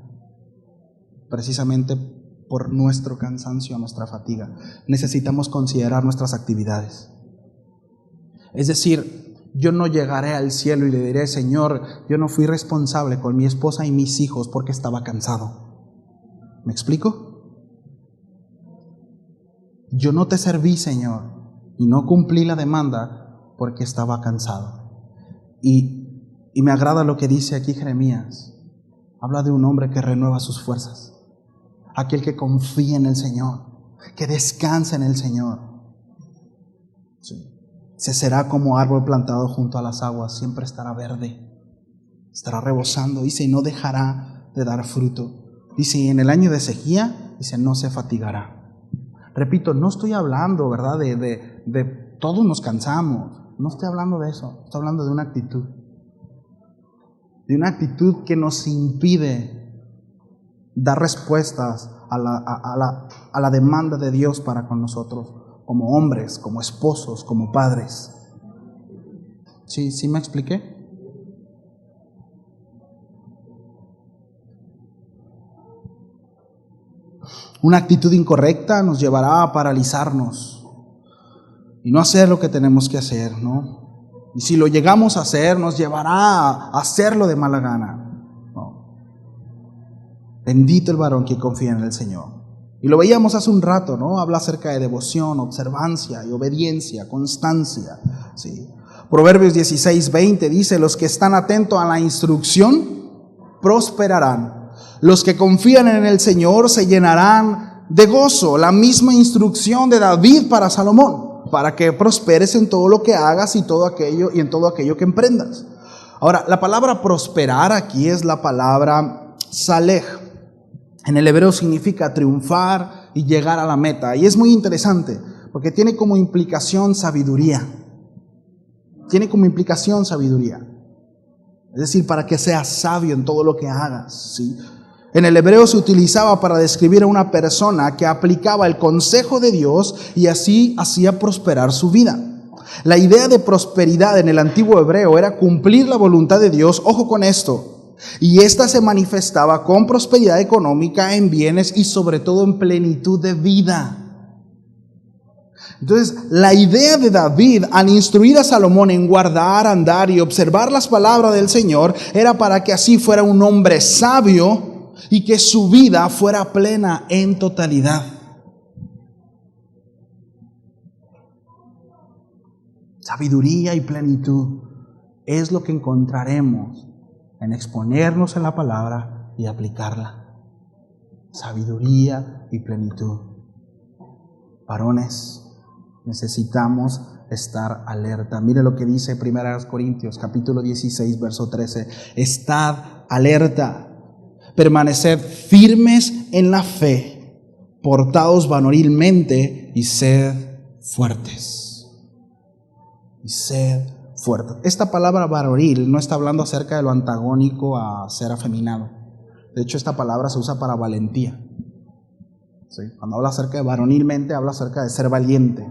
precisamente por nuestro cansancio, nuestra fatiga. Necesitamos considerar nuestras actividades. Es decir, yo no llegaré al cielo y le diré, Señor, yo no fui responsable con mi esposa y mis hijos porque estaba cansado. ¿Me explico? Yo no te serví, Señor, y no cumplí la demanda porque estaba cansado. Y me agrada lo que dice aquí Jeremías. Habla de un hombre que renueva sus fuerzas. Aquel que confía en el Señor, que descansa en el Señor. Sí. Se será como árbol plantado junto a las aguas, siempre estará verde, estará rebosando, dice, y no dejará de dar fruto. Dice, y en el año de sequía, dice, no se fatigará. Repito, no estoy hablando, ¿verdad?, de todos nos cansamos. No estoy hablando de eso, estoy hablando de una actitud. De una actitud que nos impide dar respuestas a la demanda de Dios para con nosotros, como hombres, como esposos, como padres. ¿Sí me expliqué? Una actitud incorrecta nos llevará a paralizarnos y no hacer lo que tenemos que hacer, ¿no? Y si lo llegamos a hacer, nos llevará a hacerlo de mala gana. Bendito el varón que confía en el Señor. Y lo veíamos hace un rato, ¿no? Habla acerca de devoción, observancia y obediencia, constancia. ¿Sí? Proverbios 16:20 dice, los que están atentos a la instrucción prosperarán. Los que confían en el Señor se llenarán de gozo. La misma instrucción de David para Salomón, para que prosperes en todo lo que hagas y en todo aquello que emprendas. Ahora, la palabra prosperar aquí es la palabra salej. En el hebreo significa triunfar y llegar a la meta. Y es muy interesante porque tiene como implicación sabiduría. Tiene como implicación sabiduría. Es decir, para que seas sabio en todo lo que hagas, ¿sí? En el hebreo se utilizaba para describir a una persona que aplicaba el consejo de Dios y así hacía prosperar su vida. La idea de prosperidad en el antiguo hebreo era cumplir la voluntad de Dios. Ojo con esto. Y esta se manifestaba con prosperidad económica, en bienes y sobre todo en plenitud de vida. Entonces, la idea de David al instruir a Salomón en guardar, andar y observar las palabras del Señor era para que así fuera un hombre sabio y que su vida fuera plena en totalidad. Sabiduría y plenitud es lo que encontraremos en exponernos en la palabra y aplicarla. Sabiduría y plenitud. Varones, necesitamos estar alerta. Mire lo que dice 1 Corintios capítulo 16 verso 13. Estad alerta, permaneced firmes en la fe, portaos varonilmente y sed fuertes. Y sed fuerte. Esta palabra varonil no está hablando acerca de lo antagónico a ser afeminado. De hecho, esta palabra se usa para valentía. ¿Sí? Cuando habla acerca de varonilmente, habla acerca de ser valiente.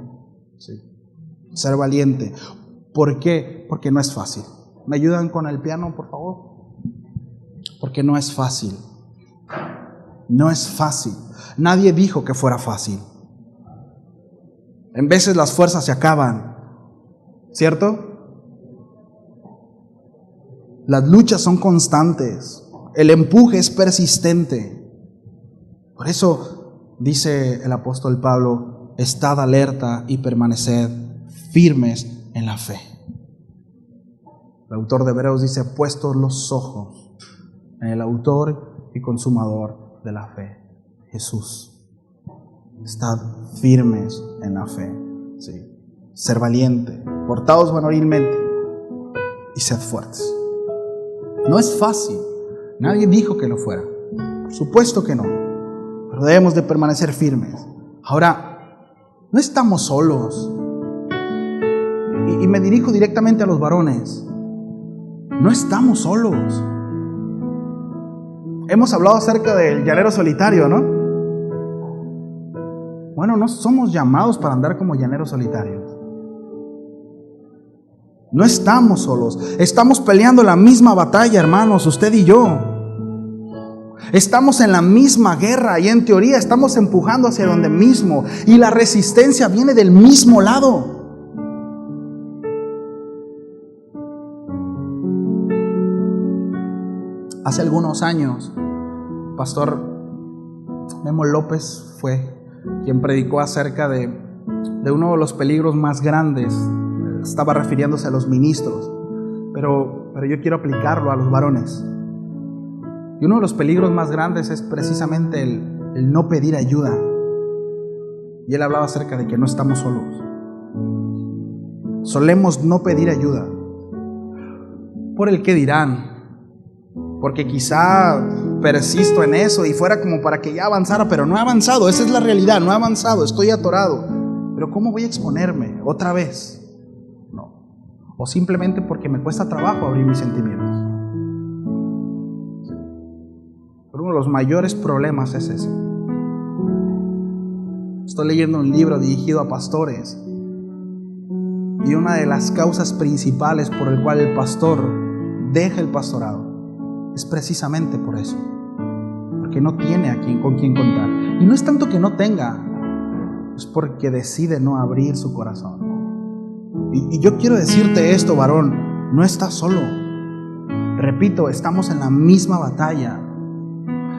¿Sí? Ser valiente. ¿Por qué? Porque no es fácil. ¿Me ayudan con el piano, por favor? Porque no es fácil. No es fácil. Nadie dijo que fuera fácil. En veces las fuerzas se acaban, ¿cierto? Las luchas son constantes, el empuje es persistente. Por eso dice el apóstol Pablo, estad alerta y permaneced firmes en la fe. El autor de Hebreos dice, puestos los ojos en el autor y consumador de la fe, Jesús. Estad firmes en la fe. ¿Sí? Ser valiente, portaos varonilmente y sed fuertes. No es fácil, nadie dijo que lo fuera, por supuesto que no, pero debemos de permanecer firmes. Ahora, no estamos solos, y me dirijo directamente a los varones. No estamos solos. Hemos hablado acerca del llanero solitario, ¿no? Bueno, no somos llamados para andar como llaneros solitarios. No estamos solos. Estamos peleando la misma batalla, hermanos, usted y yo. Estamos en la misma guerra y en teoría estamos empujando hacia donde mismo. Y la resistencia viene del mismo lado. Hace algunos años, Pastor Memo López fue quien predicó acerca de uno de los peligros más grandes. Estaba refiriéndose a los ministros, pero yo quiero aplicarlo a los varones. Y uno de los peligros más grandes es precisamente el no pedir ayuda. Y él hablaba acerca de que no estamos solos. Solemos no pedir ayuda por el qué dirán, porque quizá persisto en eso y fuera como para que ya avanzara, pero no he avanzado. Esa es la realidad, no he avanzado, estoy atorado. Pero ¿cómo voy a exponerme otra vez? No. O simplemente porque me cuesta trabajo abrir mis sentimientos. Pero uno de los mayores problemas es ese. Estoy leyendo un libro dirigido a pastores, y una de las causas principales por el cual el pastor deja el pastorado es precisamente por eso, porque no tiene con quién contar. Y no es tanto que no tenga, es porque decide no abrir su corazón. Y yo quiero decirte esto, varón, no estás solo. Repito, estamos en la misma batalla.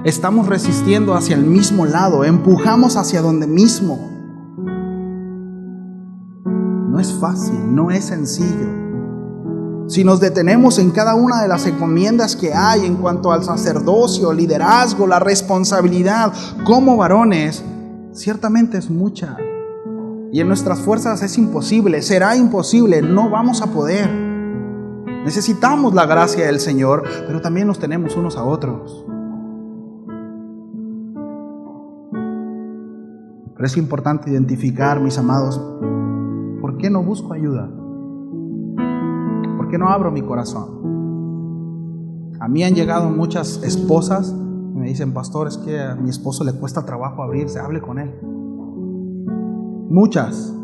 Estamos resistiendo hacia el mismo lado, empujamos hacia donde mismo. No es fácil, no es sencillo. Si nos detenemos en cada una de las encomiendas que hay en cuanto al sacerdocio, liderazgo, la responsabilidad como varones, ciertamente es mucha. Y en nuestras fuerzas es imposible, será imposible, no vamos a poder. Necesitamos la gracia del Señor, pero también nos tenemos unos a otros. Pero es importante identificar, mis amados, ¿por qué no busco ayuda? ¿Por qué no abro mi corazón? A mí han llegado muchas esposas y me dicen: pastor, es que a mi esposo le cuesta trabajo abrirse, hable con él. Muchas.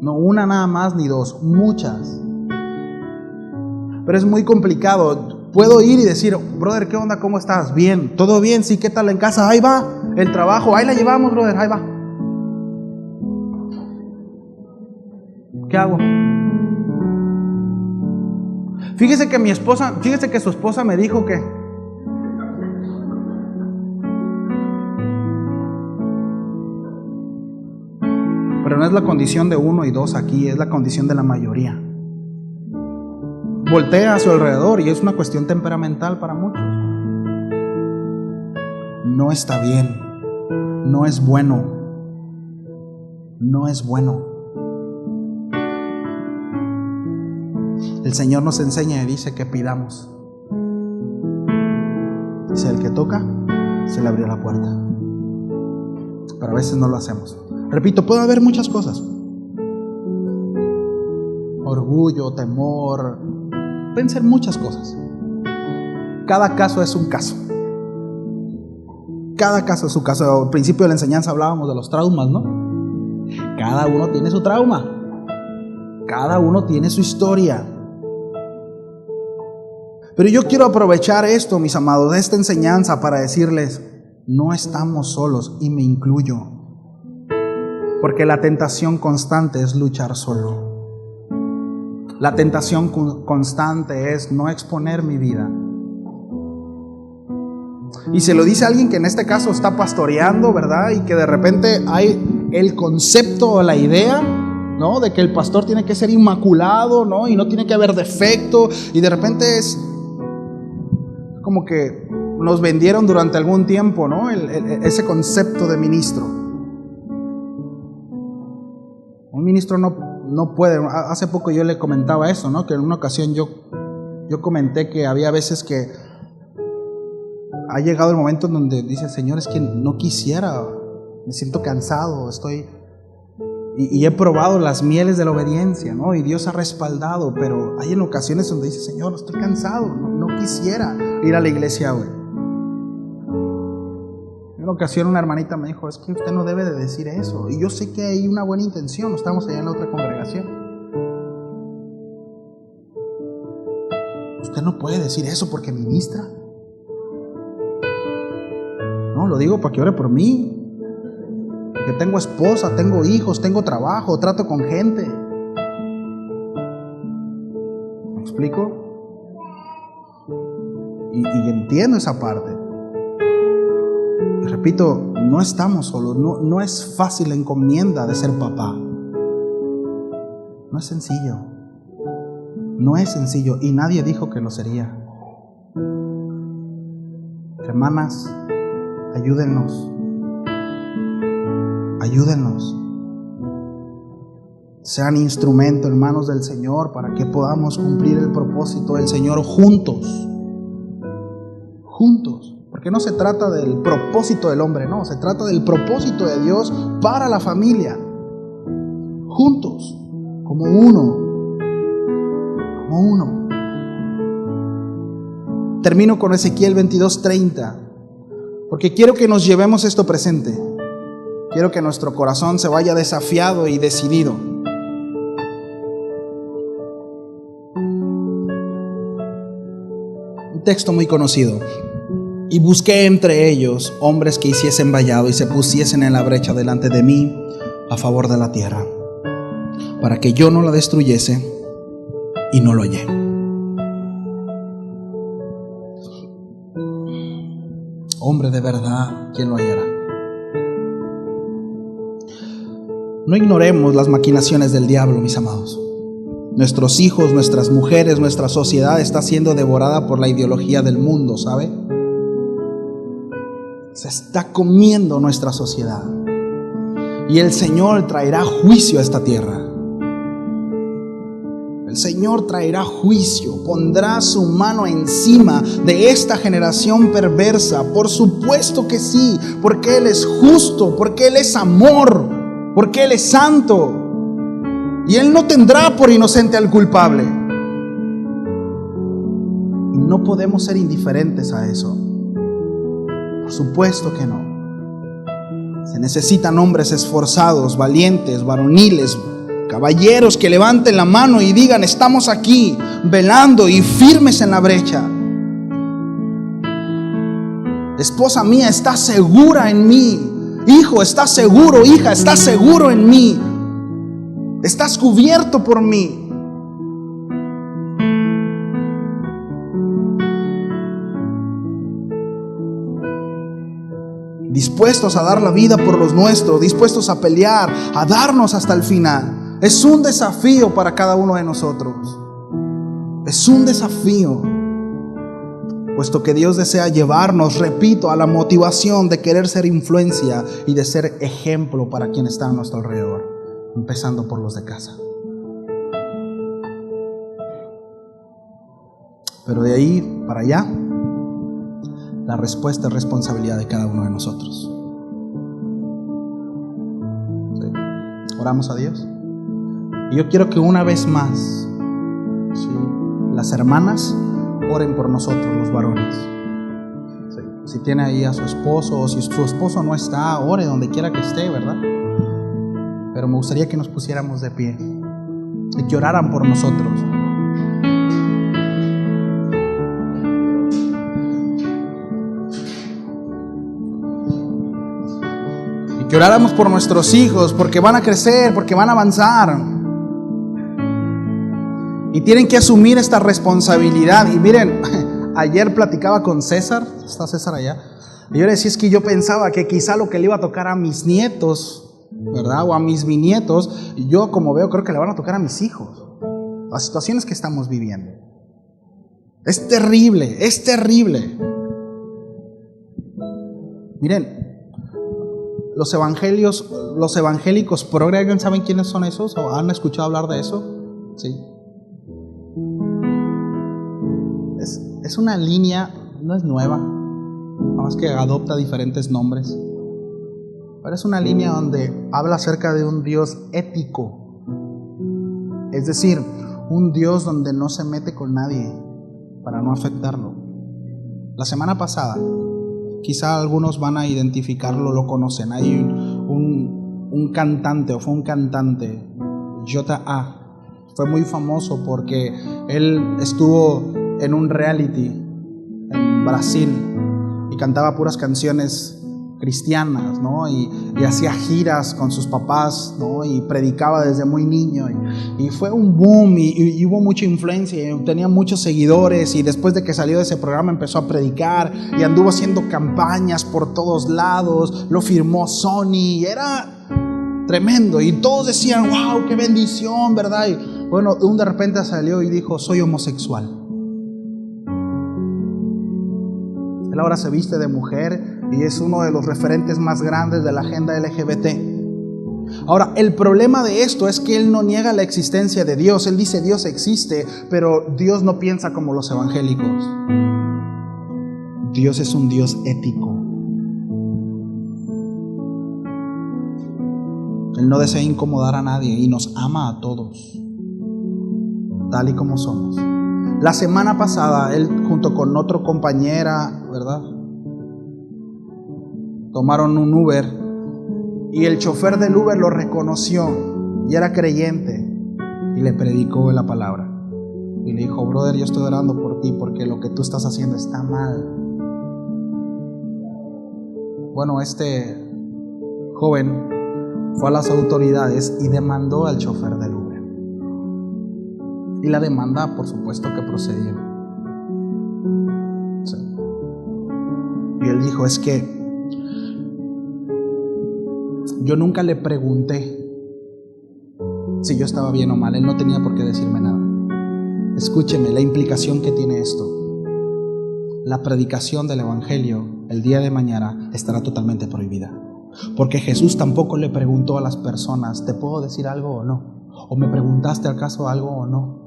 No una nada más ni dos, muchas. Pero es muy complicado. Puedo ir y decir: brother, ¿qué onda? ¿Cómo estás? Bien, ¿todo bien? Sí, ¿qué tal en casa? Ahí va, el trabajo, ahí la llevamos, brother, ahí va. ¿Qué hago? Fíjese que su esposa me dijo que... Pero no es la condición de uno y dos aquí, es la condición de la mayoría. Voltea a su alrededor y es una cuestión temperamental para muchos. No está bien, no es bueno, no es bueno. El Señor nos enseña y dice que pidamos. Dice: el que toca, se le abrió la puerta. Pero a veces no lo hacemos. Repito, puede haber muchas cosas: orgullo, temor, pueden ser muchas cosas. Cada caso es un caso. Cada caso es su caso. Al principio de la enseñanza hablábamos de los traumas, ¿no? Cada uno tiene su trauma. Cada uno tiene su historia. Pero yo quiero aprovechar esto, mis amados, de esta enseñanza para decirles: no estamos solos, y me incluyo. Porque la tentación constante es luchar solo. La tentación constante es no exponer mi vida. Y se lo dice alguien que en este caso está pastoreando, ¿verdad? Y que de repente hay el concepto o la idea, ¿no?, de que el pastor tiene que ser inmaculado, ¿no?, y no tiene que haber defecto. Y de repente es como que nos vendieron durante algún tiempo, ¿no?, ese concepto de ministro. Un ministro no puede. Hace poco yo le comentaba eso, ¿no?, que en una ocasión yo comenté que había veces que ha llegado el momento en donde dice: Señor, es que no quisiera, me siento cansado, Y he probado las mieles de la obediencia, ¿no? Y Dios ha respaldado, pero hay en ocasiones donde dice, Señor, estoy cansado, no quisiera ir a la iglesia hoy. En una ocasión una hermanita me dijo, es que usted no debe de decir eso. Y yo sé que hay una buena intención, estamos allá en la otra congregación. Usted no puede decir eso porque ministra. No, lo digo para que ore por mí. Que tengo esposa, tengo hijos, tengo trabajo, trato con gente. ¿Me explico? Y entiendo esa parte. Y repito, no estamos solos, no es fácil la encomienda de ser papá. No es sencillo. No es sencillo y nadie dijo que lo sería. Hermanas, ayúdennos. Ayúdennos. Sean instrumento en manos del Señor para que podamos cumplir el propósito del Señor juntos. Juntos. Porque no se trata del propósito del hombre, no. Se trata del propósito de Dios para la familia. Juntos. Como uno. Como uno. Termino con Ezequiel 22:30. Porque quiero que nos llevemos esto presente. Quiero que nuestro corazón se vaya desafiado y decidido. Un texto muy conocido. Y busqué entre ellos hombres que hiciesen vallado y se pusiesen en la brecha delante de mí a favor de la tierra, para que yo no la destruyese, y no lo hallé. Hombre de verdad, ¿quién lo hallará? No ignoremos las maquinaciones del diablo, mis amados. Nuestros hijos, nuestras mujeres, nuestra sociedad está siendo devorada por la ideología del mundo, ¿sabe? Se está comiendo nuestra sociedad. Y el Señor traerá juicio a esta tierra. El Señor traerá juicio, pondrá su mano encima de esta generación perversa. Por supuesto que sí, porque Él es justo, porque Él es amor. Porque Él es santo y Él no tendrá por inocente al culpable. Y no podemos ser indiferentes a eso. Por supuesto que no. Se necesitan hombres esforzados, valientes, varoniles, caballeros que levanten la mano y digan: estamos aquí, velando y firmes en la brecha. Esposa mía, está segura en mí. Hijo, ¿estás seguro? Hija, ¿estás seguro en mí? ¿Estás cubierto por mí? Dispuestos a dar la vida por los nuestros, dispuestos a pelear, a darnos hasta el final. Es un desafío para cada uno de nosotros. Es un desafío. Puesto que Dios desea llevarnos, repito, a la motivación de querer ser influencia y de ser ejemplo para quien está a nuestro alrededor, empezando por los de casa. Pero de ahí para allá, la respuesta es responsabilidad de cada uno de nosotros. ¿Sí? Oramos a Dios. Y yo quiero que una vez más, ¿sí?, las hermanas oren por nosotros, los varones. Sí. Si tiene ahí a su esposo, o si su esposo no está, ore donde quiera que esté, ¿verdad? Pero me gustaría que nos pusiéramos de pie y que oraran por nosotros. Y que oráramos por nuestros hijos, porque van a crecer, porque van a avanzar. Y tienen que asumir esta responsabilidad. Y miren, ayer platicaba con César. ¿Está César allá? Y yo le decía, es que yo pensaba que quizá lo que le iba a tocar a mis nietos, ¿verdad?, o a mis bisnietos, yo como veo creo que le van a tocar a mis hijos. Las situaciones que estamos viviendo. Es terrible, es terrible. Miren, los evangélicos progre, ¿saben quiénes son esos? ¿O han escuchado hablar de eso? Sí. Es una línea, no es nueva, nada más que adopta diferentes nombres. pero es una línea donde habla acerca de un Dios ético. Es decir, un Dios donde no se mete con nadie para no afectarlo. La semana pasada, quizá algunos van a identificarlo, lo conocen. Hay un cantante, o fue un cantante, J.A. Fue muy famoso porque él estuvo en un reality en Brasil y cantaba puras canciones cristianas, ¿no? Y hacía giras con sus papás, ¿no? Y predicaba desde muy niño y fue un boom y hubo mucha influencia y tenía muchos seguidores, y después de que salió de ese programa empezó a predicar y anduvo haciendo campañas por todos lados, lo firmó Sony y era tremendo y todos decían, wow, qué bendición, ¿verdad? Y bueno, de repente salió y dijo, soy homosexual. Él ahora se viste de mujer y es uno de los referentes más grandes de la agenda LGBT. Ahora, el problema de esto es que él no niega la existencia de Dios. Él dice Dios existe, pero Dios no piensa como los evangélicos. Dios es un Dios ético. Él no desea incomodar a nadie y nos ama a todos, tal y como somos. La semana pasada, él junto con otro compañera, ¿verdad?, tomaron un Uber y el chofer del Uber lo reconoció y era creyente y le predicó la palabra. Y le dijo, brother, yo estoy orando por ti porque lo que tú estás haciendo está mal. Bueno, este joven fue a las autoridades y demandó al chofer del Uber. Y la demanda, por supuesto, que procedió. Sí. Y él dijo, es que yo nunca le pregunté si yo estaba bien o mal. Él no tenía por qué decirme nada. Escúcheme la implicación que tiene esto. La predicación del evangelio el día de mañana estará totalmente prohibida. Porque Jesús tampoco le preguntó a las personas, ¿te puedo decir algo o no? ¿O me preguntaste acaso algo o no?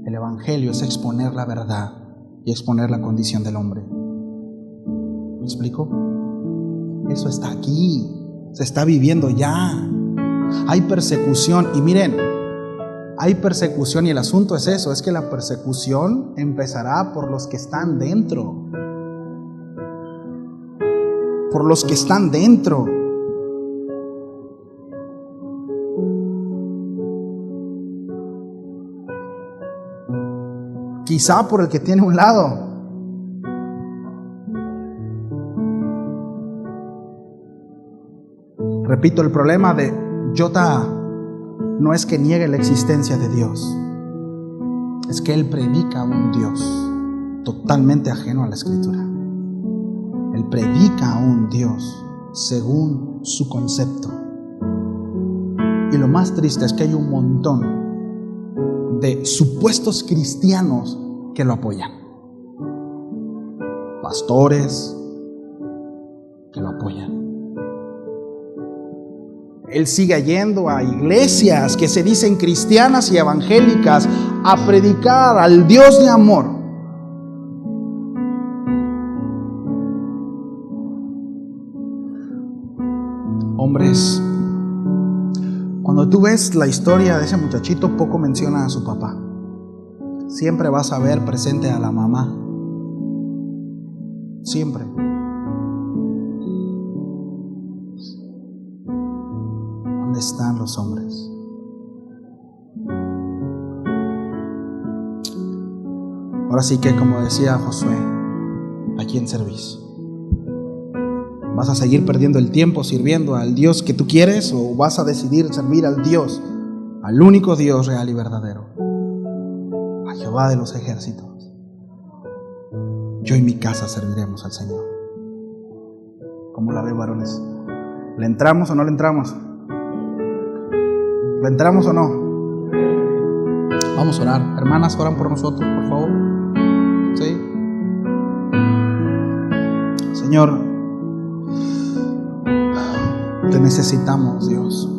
El evangelio es exponer la verdad y exponer la condición del hombre. ¿Me explico? Eso está aquí, se está viviendo ya. Hay persecución y miren, hay persecución y el asunto es eso, es que la persecución empezará por los que están dentro. Por los que están dentro. Quizá por el que tiene un lado. Repito, el problema de J.A. no es que niegue la existencia de Dios, es que él predica a un Dios totalmente ajeno a la Escritura. Él predica a un Dios según su concepto. Y lo más triste es que hay un montón de supuestos cristianos que lo apoyan. Pastores que lo apoyan. Él sigue yendo a iglesias que se dicen cristianas y evangélicas a predicar al Dios de amor. Hombres, cuando tú ves la historia de ese muchachito, poco menciona a su papá. Siempre vas a ver presente a la mamá. Siempre. ¿Dónde están los hombres? Ahora sí que, como decía Josué, ¿a quién servís? ¿Vas a seguir perdiendo el tiempo sirviendo al Dios que tú quieres o vas a decidir servir al Dios, al único Dios real y verdadero, a Jehová de los ejércitos? Yo y mi casa serviremos al Señor. ¿Cómo la ve, varones? ¿Le entramos o no le entramos? ¿Le entramos o no? Vamos a orar. Hermanas, oran por nosotros, por favor. ¿Sí? Señor, te necesitamos, Dios.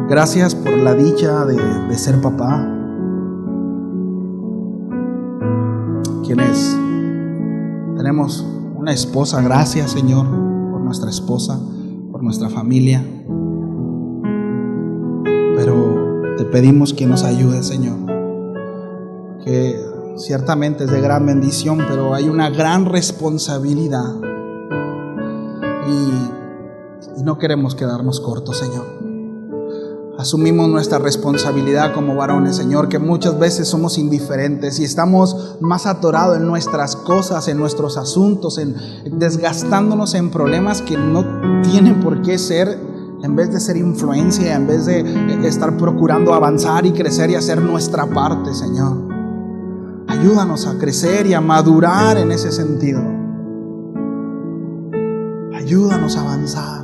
Gracias por la dicha de ser papá. Quienes tenemos una esposa. Gracias, Señor, por nuestra esposa, por nuestra familia. Pero te pedimos que nos ayudes, Señor, que ciertamente es de gran bendición, pero hay una gran responsabilidad y no queremos quedarnos cortos, Señor. Asumimos nuestra responsabilidad como varones, Señor, que muchas veces somos indiferentes y estamos más atorados en nuestras cosas, en nuestros asuntos, desgastándonos en problemas que no tienen por qué ser, en vez de ser influencia, en vez de estar procurando avanzar y crecer y hacer nuestra parte, Señor. Ayúdanos a crecer y a madurar en ese sentido. Ayúdanos a avanzar.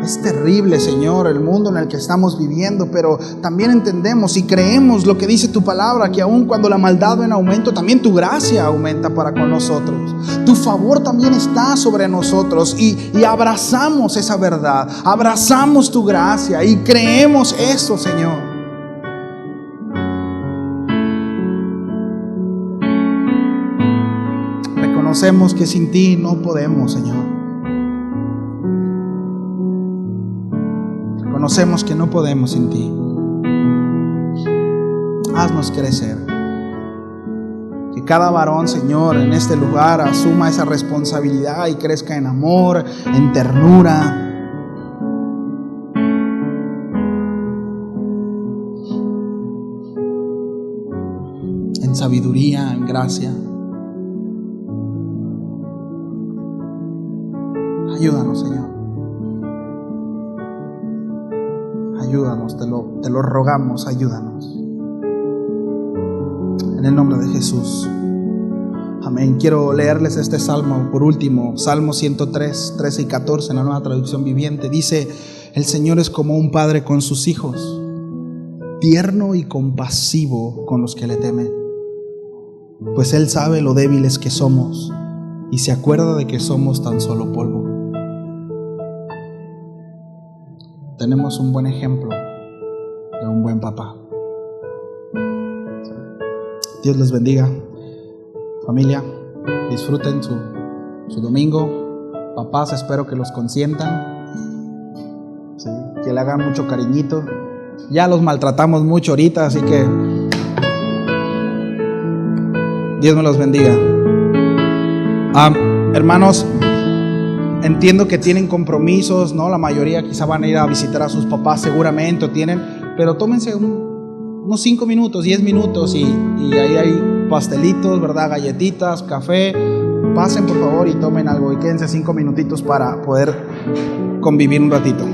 Es terrible, Señor, el mundo en el que estamos viviendo, pero también entendemos y creemos lo que dice tu palabra, que aun cuando la maldad va en aumento, también tu gracia aumenta para con nosotros. Tu favor también está sobre nosotros y abrazamos esa verdad, abrazamos tu gracia y creemos eso, Señor. Reconocemos que sin ti no podemos, Señor. Reconocemos que no podemos sin ti. Haznos crecer. Que cada varón, Señor, en este lugar asuma esa responsabilidad y crezca en amor, en ternura, en sabiduría, en gracia. Ayúdanos, Señor. Ayúdanos, te lo rogamos, ayúdanos. En el nombre de Jesús. Amén. Quiero leerles este salmo por último. Salmo 103, 13 y 14 en la Nueva Traducción Viviente. Dice: el Señor es como un padre con sus hijos, tierno y compasivo con los que le temen. Pues Él sabe lo débiles que somos y se acuerda de que somos tan solo polvo. Tenemos un buen ejemplo de un buen papá. Dios les bendiga, familia. Disfruten su domingo. Papás, espero que los consientan, ¿sí? Que le hagan mucho cariñito. Ya los maltratamos mucho ahorita, así que Dios me los bendiga. Hermanos, entiendo que tienen compromisos, ¿no? La mayoría quizá van a ir a visitar a sus papás seguramente, o tienen, pero tómense unos 5 minutos, 10 minutos y ahí hay pastelitos, ¿verdad? Galletitas, café. Pasen por favor y tomen algo y quédense 5 minutitos para poder convivir un ratito.